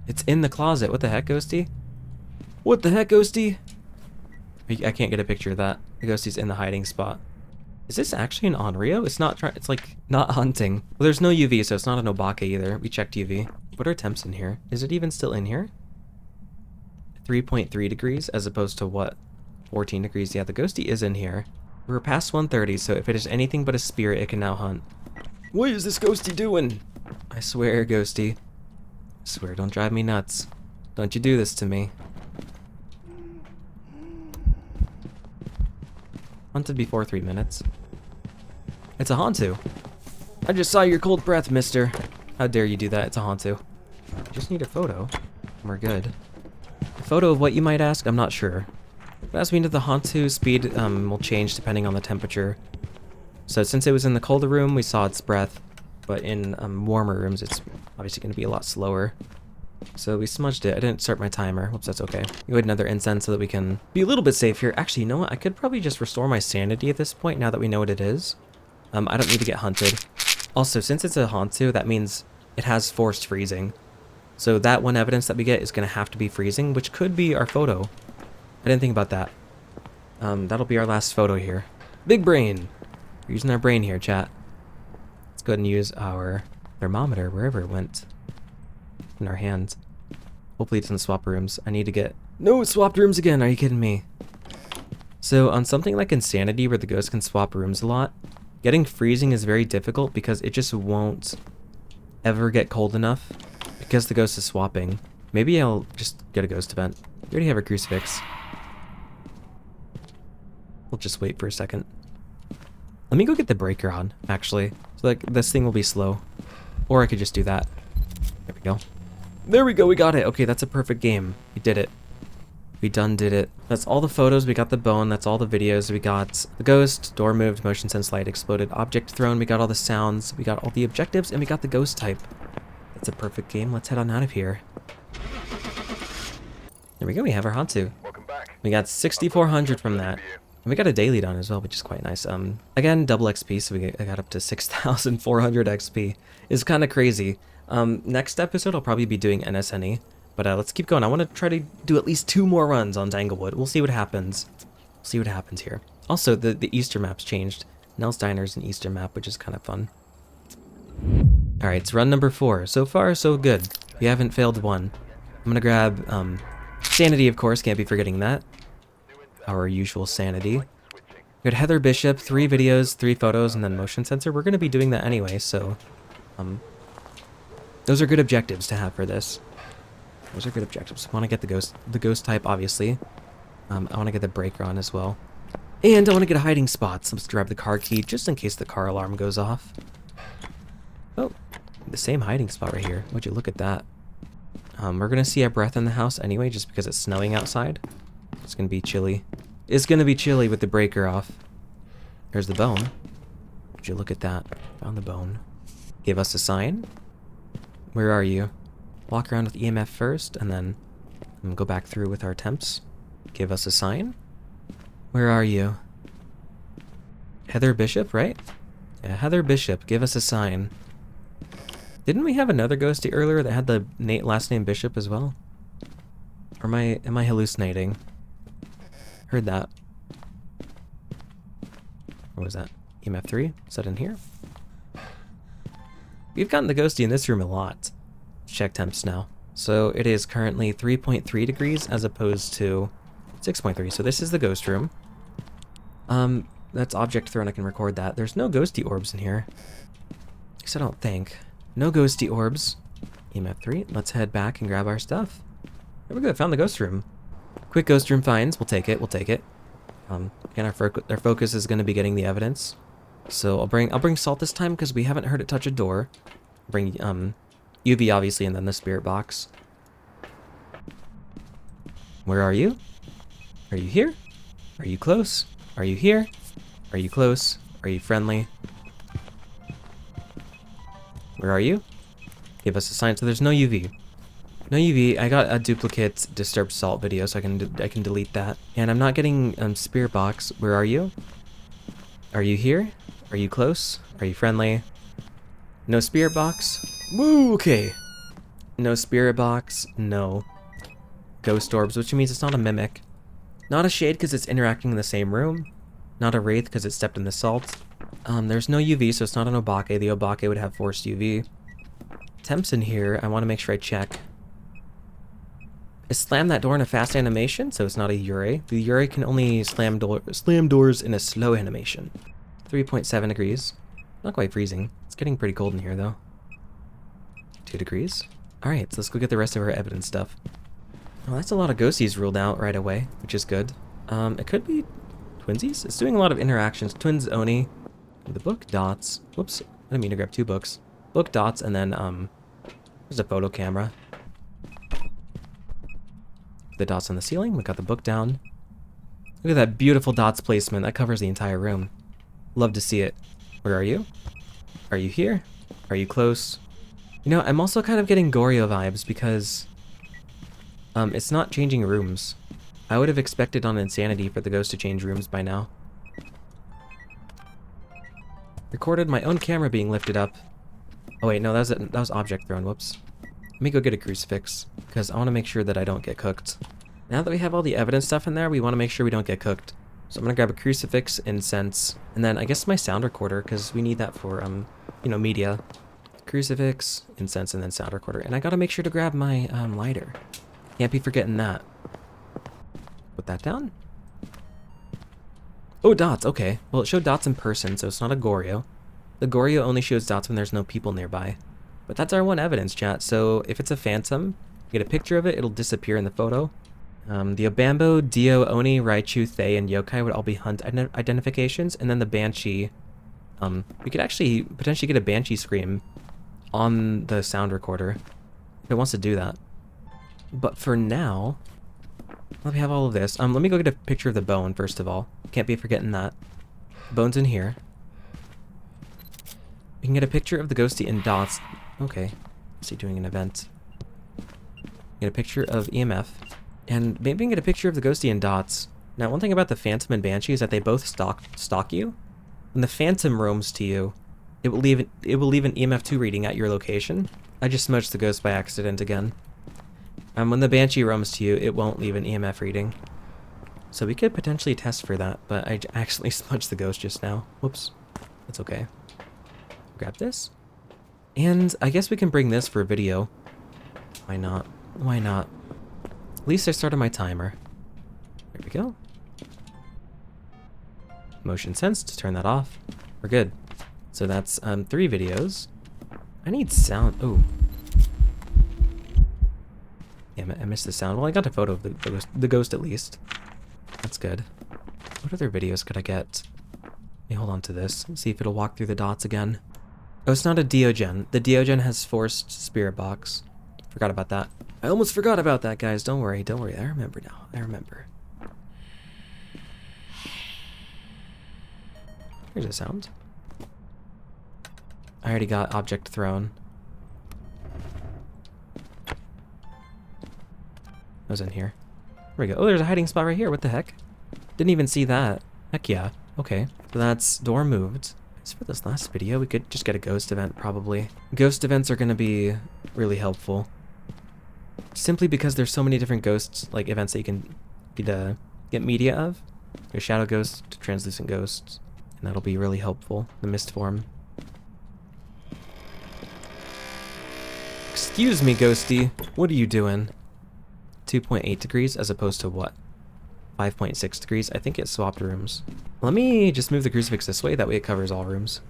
S1: It's in the closet. What the heck, ghosty? What the heck, ghosty? I can't get a picture of that. The ghosty's in the hiding spot. Is this actually an Onryo? It's not it's like not hunting. Well, there's no UV, so it's not an Obaka either. We checked UV. What are temps in here? Is it even still in here? 3.3 degrees as opposed to what? 14 degrees. Yeah, the ghosty is in here. We're past 130, so if it is anything but a spirit, it can now hunt. What is this ghosty doing? I swear, ghosty. I swear, don't drive me nuts. Don't you do this to me. Hunted before 3 minutes. It's a Hantu. I just saw your cold breath, mister. How dare you do that? It's a Hantu. Just need a photo, and we're good. A photo of what, you might ask? I'm not sure. But as we know, the Hantu speed will change depending on the temperature. So since it was in the colder room, we saw its breath. But in warmer rooms, it's obviously going to be a lot slower. So we smudged it. I didn't start my timer. Whoops, that's okay. Go ahead another incense so that we can be a little bit safe here. Actually, you know what? I could probably just restore my sanity at this point now that we know what it is. I don't need to get hunted. Also, since it's a Hantu, that means it has forced freezing. So that one evidence that we get is going to have to be freezing, which could be our photo. I didn't think about that. That'll be our last photo here. Big brain! We're using our brain here, chat. Let's go ahead and use our thermometer wherever it went. In our hands. Hopefully it doesn't swap rooms. I need to get... No, it swapped rooms again! Are you kidding me? So on something like Insanity where the ghost can swap rooms a lot, getting freezing is very difficult because it just won't ever get cold enough because the ghost is swapping. Maybe I'll just get a ghost event. We already have a crucifix. We'll just wait for a second. Let me go get the breaker on, actually. So like this thing will be slow. Or I could just do that. There we go. There we go, we got it. Okay, that's a perfect game. We did it. We done did it. That's all the photos, we got the bone, that's all the videos. We got the ghost, door moved, motion sense light exploded, object thrown, we got all the sounds, we got all the objectives, and we got the ghost type. That's a perfect game. Let's head on out of here. There we go, we have our Hantu. We got 6,400 from that. And we got a daily done as well, which is quite nice. Again, double XP, so I got up to 6,400 XP. It's kind of crazy. Next episode, I'll probably be doing NSNE. But let's keep going. I want to try to do at least 2 more runs on Tanglewood. We'll see what happens. We'll see what happens here. Also, the Easter map's changed. Nell's Diner's an Easter map, which is kind of fun. Alright, it's run number 4. So far, so good. We haven't failed one. I'm going to grab Sanity, of course. Can't be forgetting that. Our usual Sanity. We got Heather Bishop, 3 videos, 3 photos, and then motion sensor. We're going to be doing that anyway, so... those are good objectives to have for this. Those are good objectives. I want to get the ghost type, obviously. I want to get the breaker on as well. And I want to get a hiding spot, so let's grab the car key just in case the car alarm goes off. Oh, the same hiding spot right here. Would you look at that? We're gonna see our breath in the house anyway, just because it's snowing outside. It's gonna be chilly. It's gonna be chilly with the breaker off. There's the bone. Would you look at that? Found the bone. Give us a sign. Where are you? Walk around with EMF first, and then go back through with our temps. Give us a sign. Where are you? Heather Bishop, right? Yeah, Heather Bishop, give us a sign. Didn't we have another ghosty earlier that had the last name Bishop as well? Or am I hallucinating? Heard that. What was that? EMF 3? Is that in here? We've gotten the ghosty in this room a lot. Let's check temps now. So it is currently 3.3 degrees as opposed to 6.3. So this is the ghost room. That's object thrown. I can record that. There's no ghosty orbs in here. At least I don't think. No ghosty orbs. EMF 3. Let's head back and grab our stuff. There we go. Found the ghost room. Quick ghost room finds. We'll take it. We'll take it. Again, our focus is going to be getting the evidence. So I'll bring salt this time because we haven't heard it touch a door. Bring UV obviously, and then the spirit box. Where are you? Are you here? Are you close? Are you here? Are you close? Are you friendly? Where are you? Give us a sign. So there's no UV. No UV. I got a duplicate disturbed salt video, so I can delete that. And I'm not getting spirit box. Where are you? Are you here? Are you close? Are you friendly? No spirit box. Woo. Okay. No spirit box. No ghost orbs, which means it's not a mimic. Not a shade because it's interacting in the same room. Not a wraith because it stepped in the salt. There's no UV, so it's not an obake. The obake would have forced UV. Temps in here. I want to make sure I check. Is slam that door in a fast animation, so it's not a Yurei. The Yurei can only slam doors in a slow animation. 3.7 degrees. Not quite freezing. It's getting pretty cold in here, though. 2 degrees. Alright, so let's go get the rest of our evidence stuff. Well, that's a lot of ghosties ruled out right away, which is good. It could be twinsies? It's doing a lot of interactions. Twins Oni. The book, dots. Whoops, I didn't mean to grab 2 books. Book, dots, and then, there's a photo camera. The dots on the ceiling. We got the book down. Look at that beautiful dots placement. That covers the entire room. Love to see it. Where are you? Are you here? Are you close? You know, I'm also kind of getting Goryo vibes because it's not changing rooms. I would have expected on Insanity for the ghost to change rooms by now. Recorded my own camera being lifted up. Oh wait, no, that was object thrown. Whoops. Let me go get a crucifix, because I want to make sure that I don't get cooked. Now that we have all the evidence stuff in there, we want to make sure we don't get cooked. So I'm going to grab a crucifix, incense, and then I guess my sound recorder, because we need that for, you know, media. Crucifix, incense, and then sound recorder. And I got to make sure to grab my lighter. Can't be forgetting that. Put that down. Oh, dots, okay. Well, it showed dots in person, so it's not a Goryo. The Goryo only shows dots when there's no people nearby. But that's our one evidence, chat. So if it's a phantom, get a picture of it, it'll disappear in the photo. The Obambo, Dio, Oni, Raichu, Thay, and Yokai would all be hunt identifications. And then the Banshee, we could actually potentially get a Banshee scream on the sound recorder if it wants to do that. But for now, let me have all of this. Let me go get a picture of the bone, first of all. Can't be forgetting that. The bone's in here. We can get a picture of the ghosty in dots. Okay. Is he doing an event? Get a picture of EMF. And maybe we can get a picture of the ghosty in dots. Now, one thing about the Phantom and Banshee is that they both stalk you. When the Phantom roams to you, it will leave an EMF2 reading at your location. I just smudged the ghost by accident again. When the Banshee roams to you, it won't leave an EMF reading. So we could potentially test for that, but I accidentally smudged the ghost just now. Whoops. That's okay. Grab this. And I guess we can bring this for a video. Why not? Why not? At least I started my timer. There we go. Motion sensed. Turn that off. We're good. So that's 3 videos. I need sound. Oh. Damn it, I missed the sound. Well, I got a photo of the ghost at least. That's good. What other videos could I get? Let me hold on to this. Let's see if it'll walk through the dots again. Oh, it's not a Diogen. The Diogen has forced spirit box. Forgot about that. I almost forgot about that, guys. Don't worry, don't worry. I remember now. I remember. Here's a sound. I already got object thrown. I was in here. There we go. Oh, there's a hiding spot right here. What the heck? Didn't even see that. Heck yeah. Okay. So that's door moved. As for this last video, we could just get a ghost event, probably. Ghost events are going to be really helpful. Simply because there's so many different ghosts, like, events that you can get media of. There's shadow ghosts to translucent ghosts. And that'll be really helpful. The mist form. Excuse me, ghosty. What are you doing? 2.8 degrees as opposed to what? 5.6 degrees? I think it swapped rooms. Let me just move the crucifix this way, that way it covers all rooms.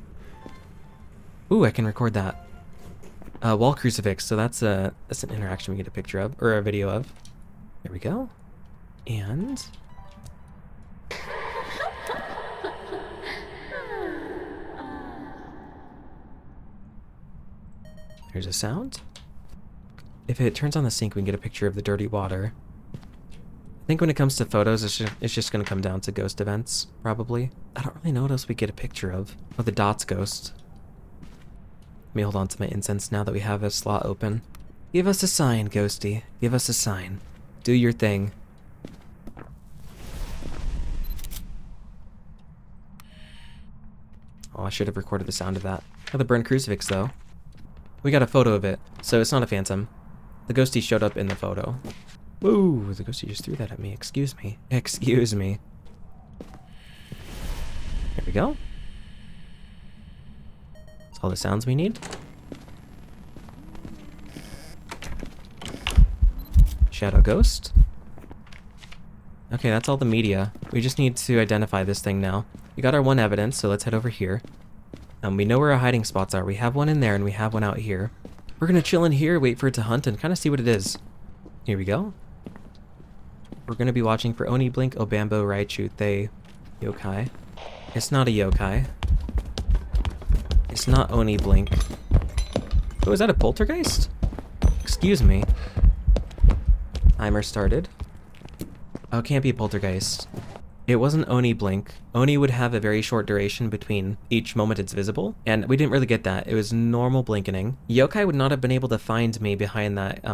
S1: Ooh, I can record that. Wall crucifix, so that's an interaction we get a picture of, or a video of. There we go. And... there's a sound. If it turns on the sink, we can get a picture of the dirty water. I think when it comes to photos, it's just going to come down to ghost events, probably. I don't really know what else we get a picture of. Oh, the dots ghost. Let me hold on to my incense now that we have a slot open. Give us a sign, ghosty. Give us a sign. Do your thing. Oh, I should have recorded the sound of that. Oh, the burned crucifix, though. We got a photo of it, so it's not a phantom. The ghosty showed up in the photo. Woo! The ghosty just threw that at me. Excuse me. Excuse me. There we go. That's all the sounds we need. Shadow ghost. Okay, that's all the media. We just need to identify this thing now. We got our one evidence, so let's head over here. We know where our hiding spots are. We have one in there and we have one out here. We're gonna chill in here, wait for it to hunt, and kind of see what it is. Here we go. We're gonna be watching for Oni Blink, Obambo, Raichu, They, Yokai. It's not a yokai. It's not Oni Blink. Oh, is that a poltergeist? Excuse me. Timer started. Oh, it can't be a poltergeist. It wasn't Oni Blink. Oni would have a very short duration between each moment it's visible, and we didn't really get that. It was normal blinkening. Yokai would not have been able to find me behind that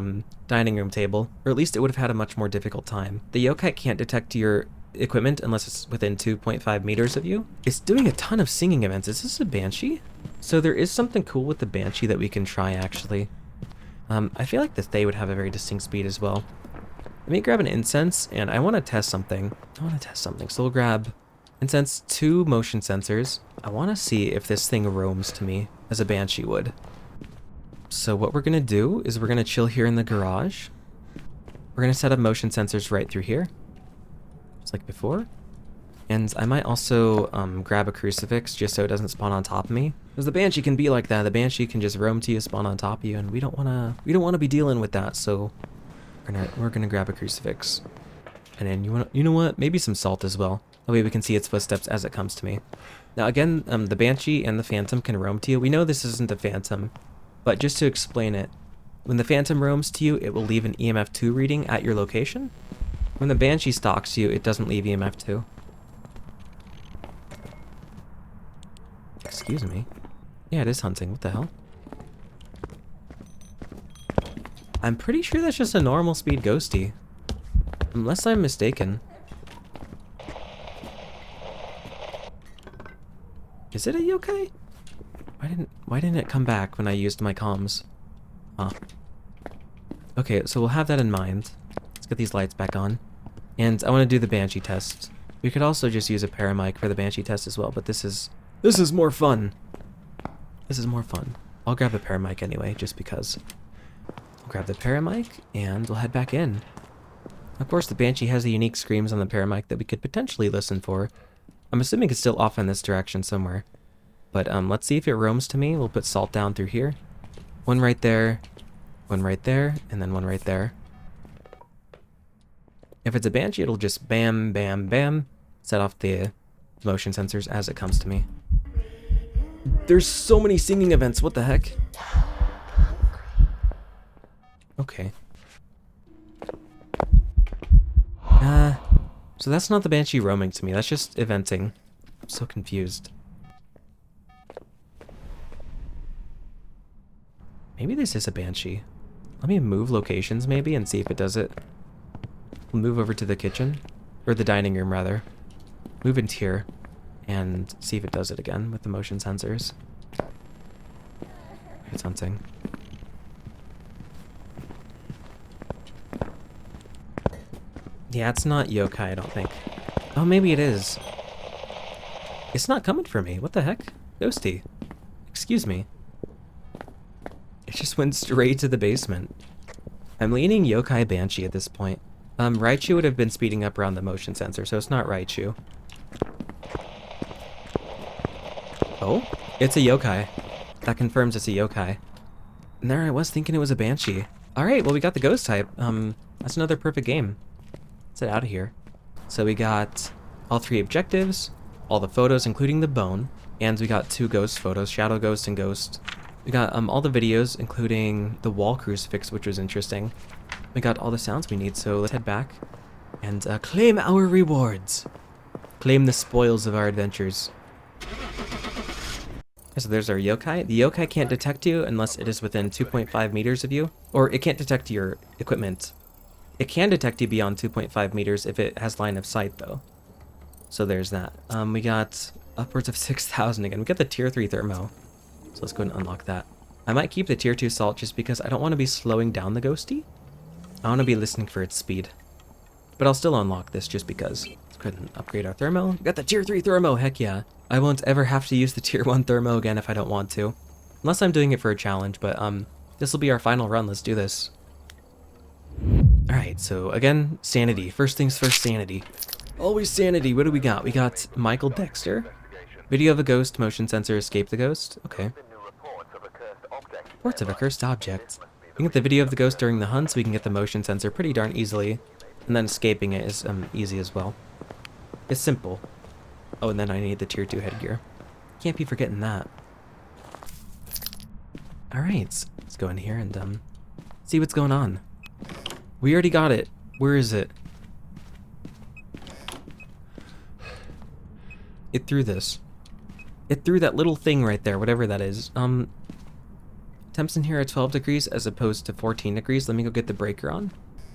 S1: dining room table, or at least it would have had a much more difficult time. The yokai can't detect your equipment unless it's within 2.5 meters of you. It's doing a ton of singing events. Is this a banshee? So there is something cool with the banshee that we can try, actually. I feel like the Thay would have a very distinct speed as well. Let me grab an incense, and I want to test something. So we'll grab incense, 2 motion sensors. I want to see if this thing roams to me, as a banshee would. So what we're going to do is we're going to chill here in the garage. We're going to set up motion sensors right through here, just like before. And I might also grab a crucifix just so it doesn't spawn on top of me. Because the banshee can be like that. The banshee can just roam to you, spawn on top of you, and we don't want to be dealing with that, so... We're gonna grab a crucifix, and then you know what? Maybe some salt as well. That way we can see its footsteps as it comes to me. Now again, the banshee and the phantom can roam to you. We know this isn't a phantom, but just to explain it, when the phantom roams to you, it will leave an EMF 2 reading at your location. When the banshee stalks you, it doesn't leave EMF 2. Excuse me. Yeah, it is hunting. What the hell? I'm pretty sure that's just a normal speed ghosty. Unless I'm mistaken. Is it a yokai? Why didn't it come back when I used my comms? Huh. Okay, so we'll have that in mind. Let's get these lights back on. And I want to do the banshee test. We could also just use a paramic for the banshee test as well, but this is more fun. This is more fun. I'll grab a paramic anyway, just because. I'll grab the paramic, and we'll head back in. Of course, the banshee has the unique screams on the paramic that we could potentially listen for. I'm assuming it's still off in this direction somewhere. But let's see if it roams to me. We'll put salt down through here. One right there, and then one right there. If it's a banshee, it'll just bam, bam, bam. set off the motion sensors as it comes to me. There's so many singing events, what the heck? Okay. So that's not the Banshee roaming to me, that's just eventing. I'm so confused. Maybe this is a Banshee. Let me move locations maybe and see if it does it. We'll move over to the kitchen, or the dining room rather. Move into here and see if it does it again with the motion sensors. It's hunting. Yeah, it's not yokai, I don't think. Oh, maybe it is. It's not coming for me. What the heck? Ghosty. Excuse me. It just went straight to the basement. I'm leaning yokai Banshee at this point. Raichu would have been speeding up around the motion sensor, so it's not Raichu. Oh, it's a yokai. That confirms it's a yokai. And there I was thinking it was a Banshee. Alright, well we got the ghost type. That's another perfect game. Let's get out of here. So we got all 3 objectives, all the photos including the bone, and we got 2 ghost photos, Shadow Ghost and Ghost. We got all the videos including the wall crucifix, which was interesting. We got all the sounds we need, so let's head back and claim our rewards. Claim the spoils of our adventures. So there's our yokai. The yokai can't detect you unless it is within 2.5 meters of you, or it can't detect your equipment. It can detect you beyond 2.5 meters if it has line of sight though. So there's that. We got upwards of 6,000 again. We got the tier 3 thermo. So let's go and unlock that. I might keep the tier 2 salt just because I don't want to be slowing down the ghosty. I want to be listening for its speed. But I'll still unlock this just because. Let's go ahead and upgrade our thermo. We got the tier 3 thermo, heck yeah. I won't ever have to use the tier 1 thermo again if I don't want to. Unless I'm doing it for a challenge, but this will be our final run. Let's do this. Alright, so again, sanity. First things first, sanity. Always sanity. What do we got? We got Michael Dexter. Video of a ghost, motion sensor, escape the ghost. Okay. Reports of a cursed object. We can get the video of the ghost during the hunt, so we can get the motion sensor pretty darn easily. And then escaping it is easy as well. It's simple. Oh, and then I need the tier 2 headgear. Can't be forgetting that. Alright, let's go in here and see what's going on. We already got it. Where is it? It threw this. It threw that little thing right there, whatever that is. Temps in here are 12 degrees as opposed to 14 degrees. Let me go get the breaker on.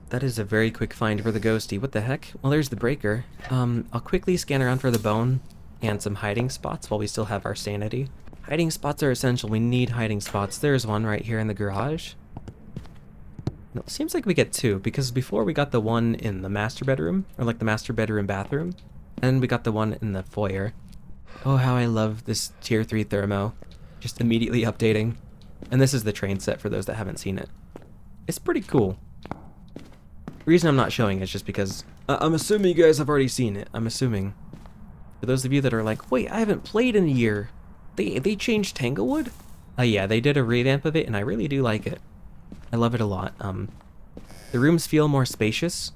S1: That is a very quick find for the ghosty. What the heck? Well, there's the breaker. I'll quickly scan around for the bone and some hiding spots while we still have our sanity. Hiding spots are essential. We need hiding spots. There's one right here in the garage. No, it seems like we get 2, because before we got the one in the master bedroom, or like the master bedroom bathroom, and we got the one in the foyer. Oh, how I love this tier 3 thermo. Just immediately updating. And this is the train set for those that haven't seen it. It's pretty cool. The reason I'm not showing it is just because I'm assuming you guys have already seen it. I'm assuming. For those of you that are like, wait, I haven't played in a year. They changed Tanglewood? Yeah, they did a revamp of it, and I really do like it. I love it a lot. The rooms feel more spacious.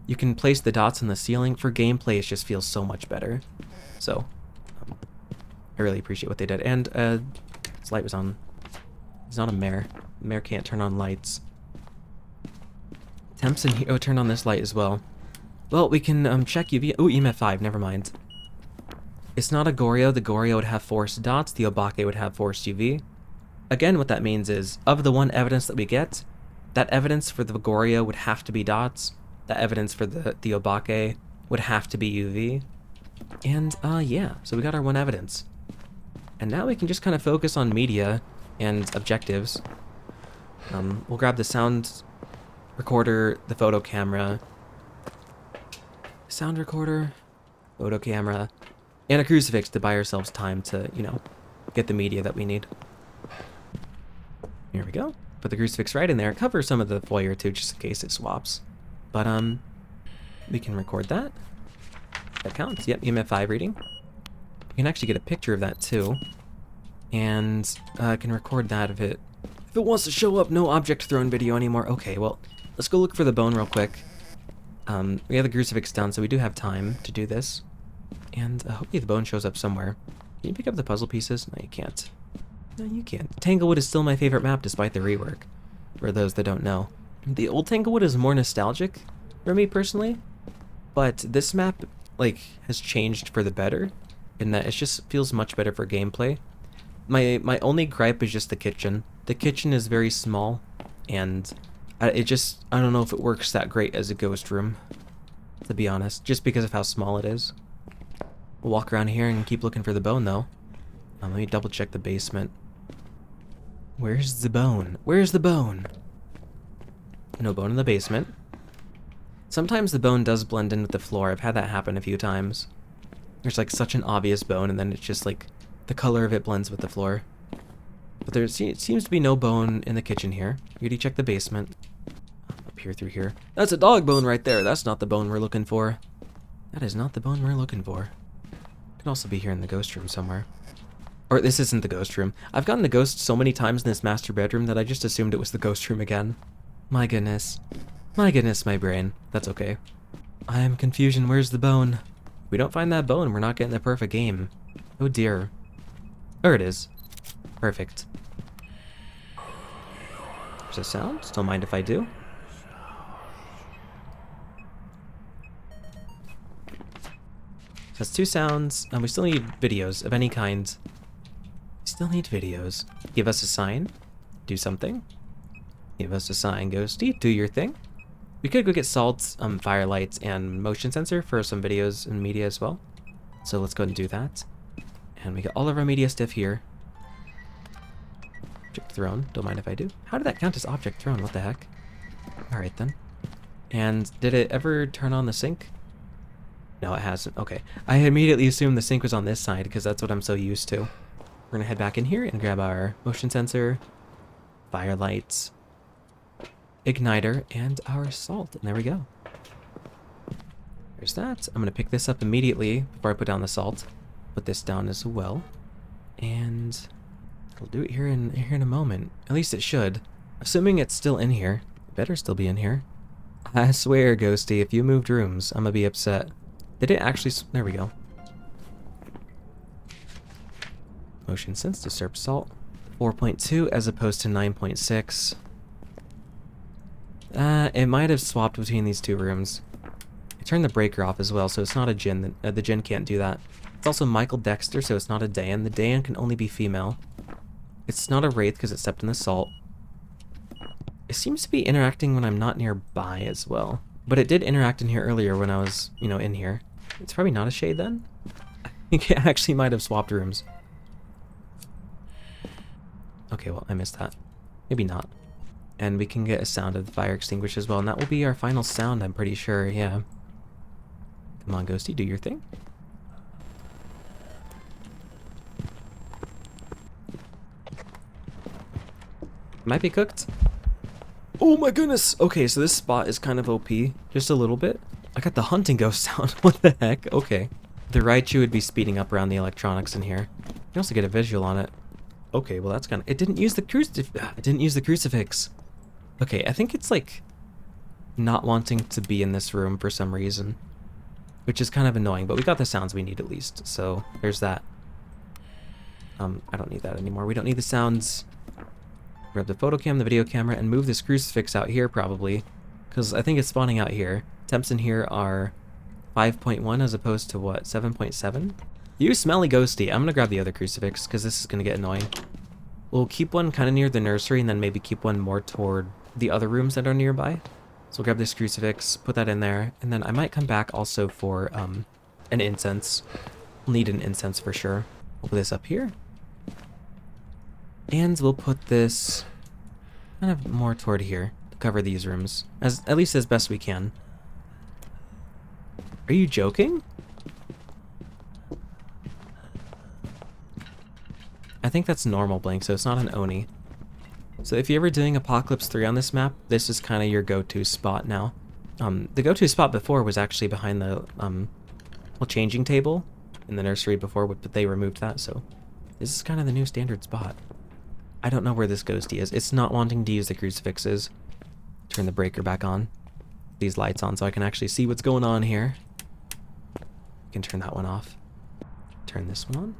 S1: You can place the dots on the ceiling. For gameplay, it just feels so much better. So, I really appreciate what they did. And this light was on. It's not a mare. The mare can't turn on lights. Temps in here. Oh, turn on this light as well. Well, we can check UV. Oh, EMF 5. Never mind. It's not a Goryo. The Goryo would have forced dots. The Obake would have forced UV. Again, what that means is, of the one evidence that we get, that evidence for the Goryo would have to be dots. That evidence for the Obake would have to be UV. And, yeah. So we got our one evidence. And now we can just kind of focus on media and objectives. We'll grab the sound recorder, the photo camera, sound recorder, photo camera, and a crucifix to buy ourselves time to, you know, get the media that we need. Here we go. Put the crucifix right in there. Cover some of the foyer too, just in case it swaps. But we can record that. That counts. Yep, EMF 5 reading. You can actually get a picture of that too. And I can record that if it wants to show up. No object thrown video anymore. Okay, well, let's go look for the bone real quick. We have the crucifix done, so we do have time to do this. And hopefully the bone shows up somewhere. Can you pick up the puzzle pieces? No, you can't. No, you can't. Tanglewood is still my favorite map despite the rework, for those that don't know. The old Tanglewood is more nostalgic for me personally, but this map, like, has changed for the better in that it just feels much better for gameplay. My only gripe is just the kitchen. The kitchen is very small, and I don't know if it works that great as a ghost room, to be honest, just because of how small it is. We'll walk around here and keep looking for the bone, though. Let me double check the basement. Where's the bone? Where's the bone? No bone in the basement. Sometimes the bone does blend in with the floor. I've had that happen a few times. There's like such an obvious bone, and then it's just like the color of it blends with the floor. But there seems to be no bone in the kitchen here. You already check the basement. Up here through here. That's a dog bone right there. That's not the bone we're looking for. That is not the bone we're looking for. Could also be here in the ghost room somewhere. Or this isn't the ghost room. I've gotten the ghost so many times in this master bedroom that I just assumed it was the ghost room again. My goodness. My goodness, my brain. That's okay. I am confusion. Where's the bone? If we don't find that bone, we're not getting the perfect game. Oh dear. There it is. Perfect. There's a sound. Don't mind if I do. That's two sounds, and we still need videos of any kind. We still need videos. Give us a sign. Do something. Give us a sign, Ghosty. Do your thing. We could go get salt, firelights, and motion sensor for some videos and media as well. So let's go ahead and do that. And we got all of our media stuff here. Object thrown. Don't mind if I do. How did that count as object thrown? What the heck? Alright then. And did it ever turn on the sink? No, it hasn't. Okay. I immediately assumed the sink was on this side because that's what I'm so used to. We're gonna head back in here and grab our motion sensor, firelights, igniter, and our salt. And there we go. There's that. I'm gonna pick this up immediately before I put down the salt. Put this down as well. And I'll do it here in a moment. At least it should. Assuming it's still in here. It better still be in here. I swear, Ghosty, if you moved rooms, I'm gonna be upset. Did it actually... There we go. Motion sense, disturb salt. 4.2 as opposed to 9.6. It might have swapped between these two rooms. I turned the breaker off as well, so it's not a djinn. The djinn can't do that. It's also Michael Dexter, so it's not a Dayan. The Dayan can only be female. It's not a wraith because it stepped in the salt. It seems to be interacting when I'm not nearby as well. But it did interact in here earlier when I was, in here. It's probably not a shade then? I think it actually might have swapped rooms. Okay, well, I missed that. Maybe not. And we can get a sound of the fire extinguisher as well, and that will be our final sound, I'm pretty sure, yeah. Come on, Ghosty, do your thing. Might be cooked. Oh my goodness! Okay, so this spot is kind of OP, just a little bit. I got the hunting ghost sound, what the heck? Okay. The Raichu would be speeding up around the electronics in here. You can also get a visual on it. Okay, well that's kind of... It didn't use the crucifix. Okay, I think it's like not wanting to be in this room for some reason, which is kind of annoying, but we got the sounds we need at least, so there's that. I don't need that anymore. We don't need the sounds. Grab the photo cam, the video camera, and move this crucifix out here probably, because I think it's spawning out here. Temps in here are 5.1 as opposed to what, 7.7? You smelly Ghosty. I'm gonna grab the other crucifix because this is gonna get annoying. We'll keep one kind of near the nursery and then maybe keep one more toward the other rooms that are nearby. So we'll grab this crucifix, put that in there, and then I might come back also for an incense. We'll need an incense for sure. We'll put this up here. And we'll put this kind of more toward here to cover these rooms, at least as best we can. Are you joking? I think that's normal blink, so it's not an Oni. So if you're ever doing Apocalypse 3 on this map, this is kind of your go-to spot now. The go-to spot before was actually behind the changing table in the nursery before, but they removed that, so this is kind of the new standard spot. I don't know where this ghosty is. It's not wanting to use the crucifixes. Turn the breaker back on. These lights on so I can actually see what's going on here. You can turn that one off. Turn this one on.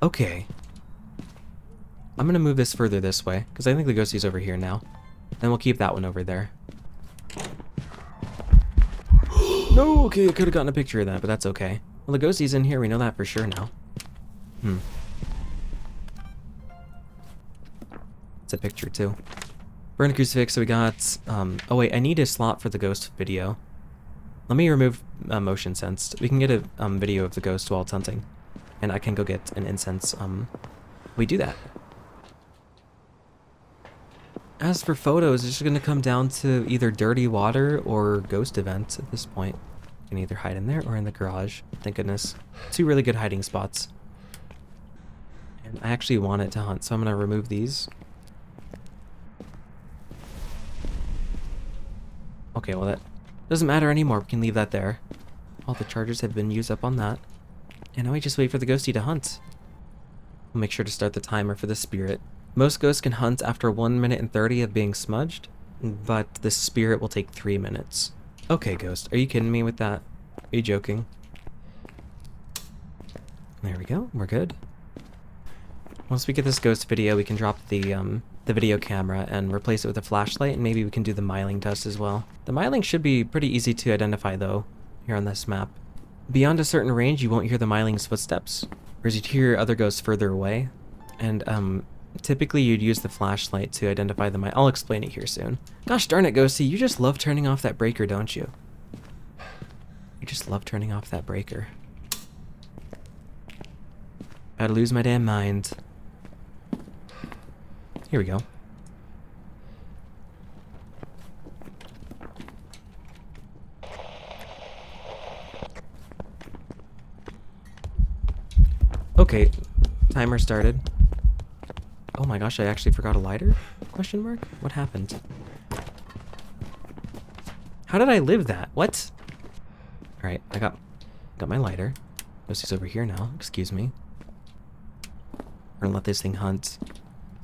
S1: Okay. I'm gonna move this further this way, because I think the ghostie's over here now. Then we'll keep that one over there. No, okay, I could have gotten a picture of that, but that's okay. Well, the ghostie's in here, we know that for sure now. It's a picture too. Burn a crucifix, so we got, oh wait, I need a slot for the ghost video. Let me remove motion sense. We can get a video of the ghost while it's hunting. And I can go get an incense, we do that. As for photos, it's just gonna come down to either dirty water or ghost event at this point. You can either hide in there or in the garage. Thank goodness. 2 really good hiding spots. And I actually want it to hunt, so I'm gonna remove these. Okay, well that doesn't matter anymore. We can leave that there. All the charges have been used up on that. And now we just wait for the ghostie to hunt. We'll make sure to start the timer for the spirit. Most ghosts can hunt after 1 minute and 30 of being smudged, but the spirit will take 3 minutes. Okay, ghost, are you kidding me with that? Are you joking? There we go, we're good. Once we get this ghost video, we can drop the video camera and replace it with a flashlight, and maybe we can do the myling test as well. The myling should be pretty easy to identify though, here on this map. Beyond a certain range, you won't hear the myling's footsteps, whereas you'd hear other ghosts further away. And typically you'd use the flashlight to identify the I'll explain it here soon. Gosh darn it, Ghosty, you just love turning off that breaker, don't you? You just love turning off that breaker. I'd lose my damn mind. Here we go. Okay, timer started. Oh my gosh, I actually forgot a lighter? Question mark? What happened? How did I live that? What? Alright, I got my lighter. Ghostie's over here now, excuse me. We're gonna let this thing hunt.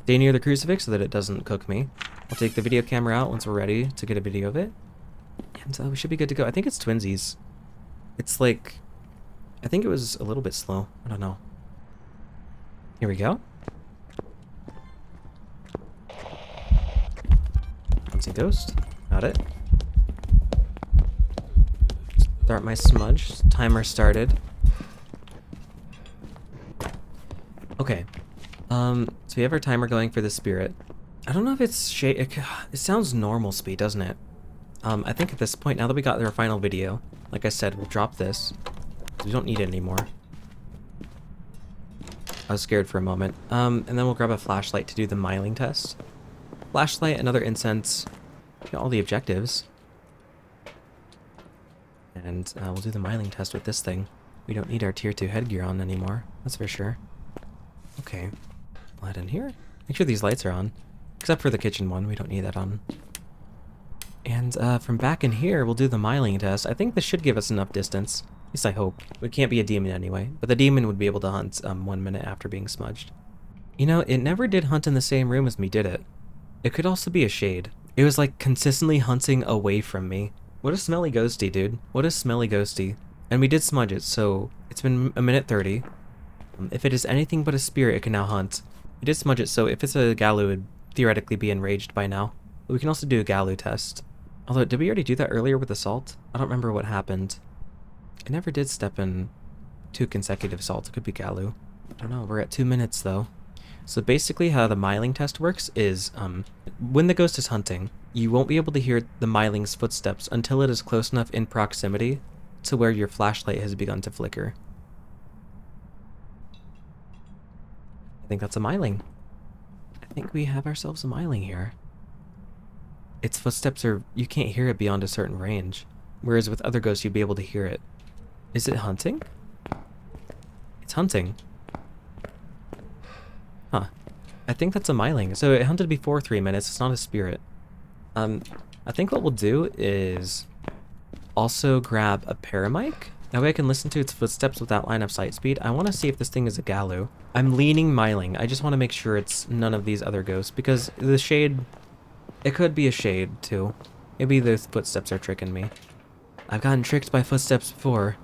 S1: Stay near the crucifix so that it doesn't cook me. I'll take the video camera out once we're ready to get a video of it. And we should be good to go. I think it's twinsies. It's like, I think it was a little bit slow. I don't know. Here we go. Hunting ghost. Got it. Start my smudge. Timer started. Okay. So we have our timer going for the spirit. I don't know if it's shade. It sounds normal speed, doesn't it? I think at this point, now that we got our final video, like I said, we'll drop this. We don't need it anymore. I was scared for a moment. And then we'll grab a flashlight to do the myling test. Flashlight, another incense, get all the objectives. And we'll do the myling test with this thing. We don't need our tier 2 headgear on anymore, that's for sure. Okay, light in here. Make sure these lights are on. Except for the kitchen one, we don't need that on. And from back in here, we'll do the myling test. I think this should give us enough distance. At least I hope. It can't be a demon anyway, but the demon would be able to hunt 1 minute after being smudged. You know, it never did hunt in the same room as me, did it? It could also be a shade. It was like consistently hunting away from me. What a smelly ghosty, dude. What a smelly ghosty. And we did smudge it, so it's been 1 minute 30. If it is anything but a spirit, it can now hunt. We did smudge it, so if it's a Galu, it would theoretically be enraged by now. But we can also do a Galu test. Although, did we already do that earlier with the salt? I don't remember what happened. It never did step in 2 consecutive salts. It could be Galu. I don't know. We're at 2 minutes, though. So basically how the myling test works is, when the ghost is hunting, you won't be able to hear the myling's footsteps until it is close enough in proximity to where your flashlight has begun to flicker. I think that's a myling. I think we have ourselves a myling here. Its footsteps are, you can't hear it beyond a certain range, whereas with other ghosts you'd be able to hear it. Is it hunting? It's hunting. Huh. I think that's a myling. So it hunted before 3 minutes, it's not a spirit. I think what we'll do is also grab a paramic. That way I can listen to its footsteps without line of sight speed. I want to see if this thing is a Galu. I'm leaning myling. I just want to make sure it's none of these other ghosts, because the shade, it could be a shade too. Maybe those footsteps are tricking me. I've gotten tricked by footsteps before.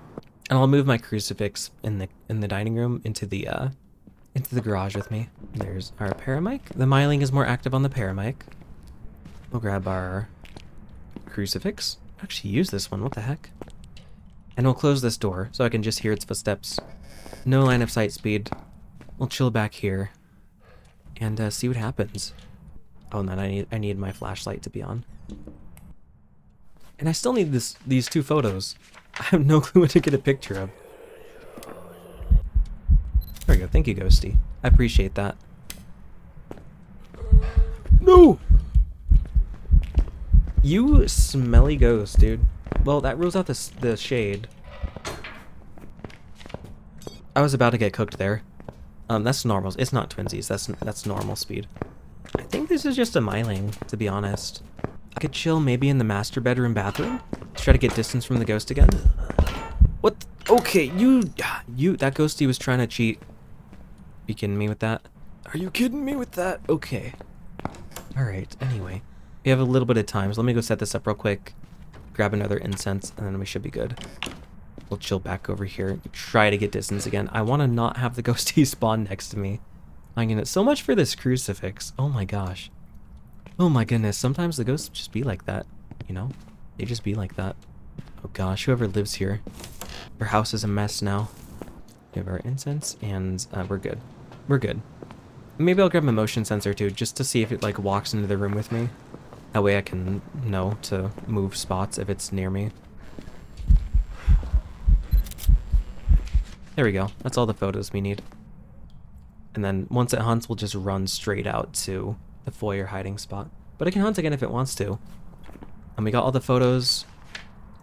S1: And I'll move my crucifix in the dining room into the garage with me. There's our paramic. The myling is more active on the paramic. We'll grab our crucifix. Actually use this one, what the heck? And we'll close this door so I can just hear its footsteps. No line of sight speed. We'll chill back here and see what happens. Oh, and then I need my flashlight to be on. And I still need these 2 photos. I have no clue what to get a picture of. There we go. Thank you, Ghosty. I appreciate that. No! You smelly ghost, dude. Well, that rules out the shade. I was about to get cooked there. That's normal. It's not twinsies. That's normal speed. I think this is just a myling, to be honest. I could chill maybe in the master bedroom bathroom to try to get distance from the ghost again. What? Okay, that ghosty was trying to cheat. You kidding me with that? Are you kidding me with that? Okay. Alright, anyway. We have a little bit of time, so let me go set this up real quick. Grab another incense, and then we should be good. We'll chill back over here. Try to get distance again. I want to not have the ghosty spawn next to me. I'm gonna... So much for this crucifix. Oh my gosh. Oh my goodness. Sometimes the ghosts just be like that. You know? They just be like that. Oh gosh, whoever lives here. Our house is a mess now. We have our incense, and we're good. We're good. Maybe I'll grab my motion sensor too, just to see if it like walks into the room with me. That way I can know to move spots if it's near me. There we go. That's all the photos we need. And then once it hunts, we'll just run straight out to the foyer hiding spot. But it can hunt again if it wants to. And we got all the photos,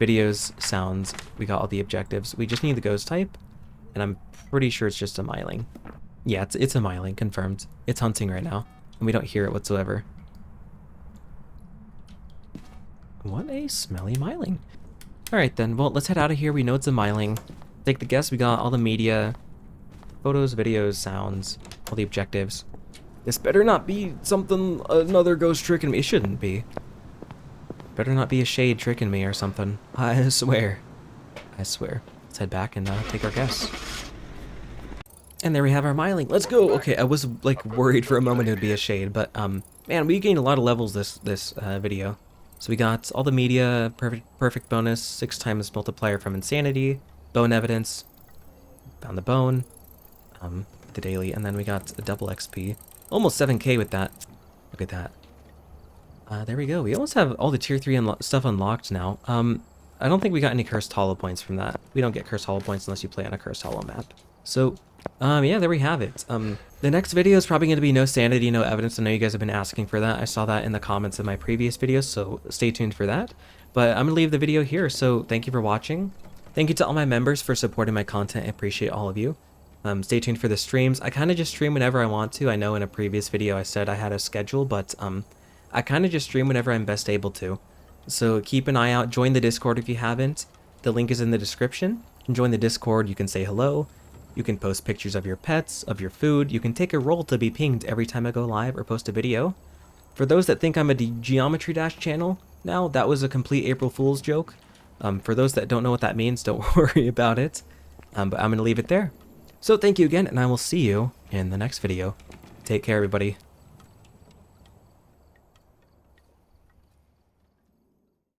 S1: videos, sounds. We got all the objectives. We just need the ghost type. And I'm pretty sure it's just a myling. Yeah, it's a myling, confirmed. It's hunting right now. And we don't hear it whatsoever. What a smelly myling. Alright then, well, let's head out of here. We know it's a myling. Take the guess, we got all the media, photos, videos, sounds, all the objectives. This better not be something, another ghost tricking me. It shouldn't be. Better not be a shade tricking me or something. I swear. I swear. Let's head back and take our guess. And there we have our myling. Let's go! Okay, I was like worried for a moment it would be a shade, but man, we gained a lot of levels this video. So we got all the media, perfect bonus, 6 times multiplier from insanity, bone evidence, found the bone, the daily, and then we got a double XP. Almost 7k with that. Look at that. There we go. We almost have all the tier 3 stuff unlocked now. I don't think we got any cursed hollow points from that. We don't get cursed hollow points unless you play on a cursed hollow map. So, yeah, there we have it. The next video is probably going to be no sanity, no evidence. I know you guys have been asking for that. I saw that in the comments of my previous videos, so stay tuned for that. But I'm going to leave the video here, so thank you for watching. Thank you to all my members for supporting my content. I appreciate all of you. Stay tuned for the streams. I kind of just stream whenever I want to. I know in a previous video I said I had a schedule, but I kind of just stream whenever I'm best able to. So keep an eye out. Join the Discord if you haven't. The link is in the description. And join the Discord. You can say hello. You can post pictures of your pets, of your food. You can take a role to be pinged every time I go live or post a video. For those that think I'm a Geometry Dash channel, now that was a complete April Fool's joke. For those that don't know what that means, don't worry about it. But I'm going to leave it there. So thank you again, and I will see you in the next video. Take care, everybody.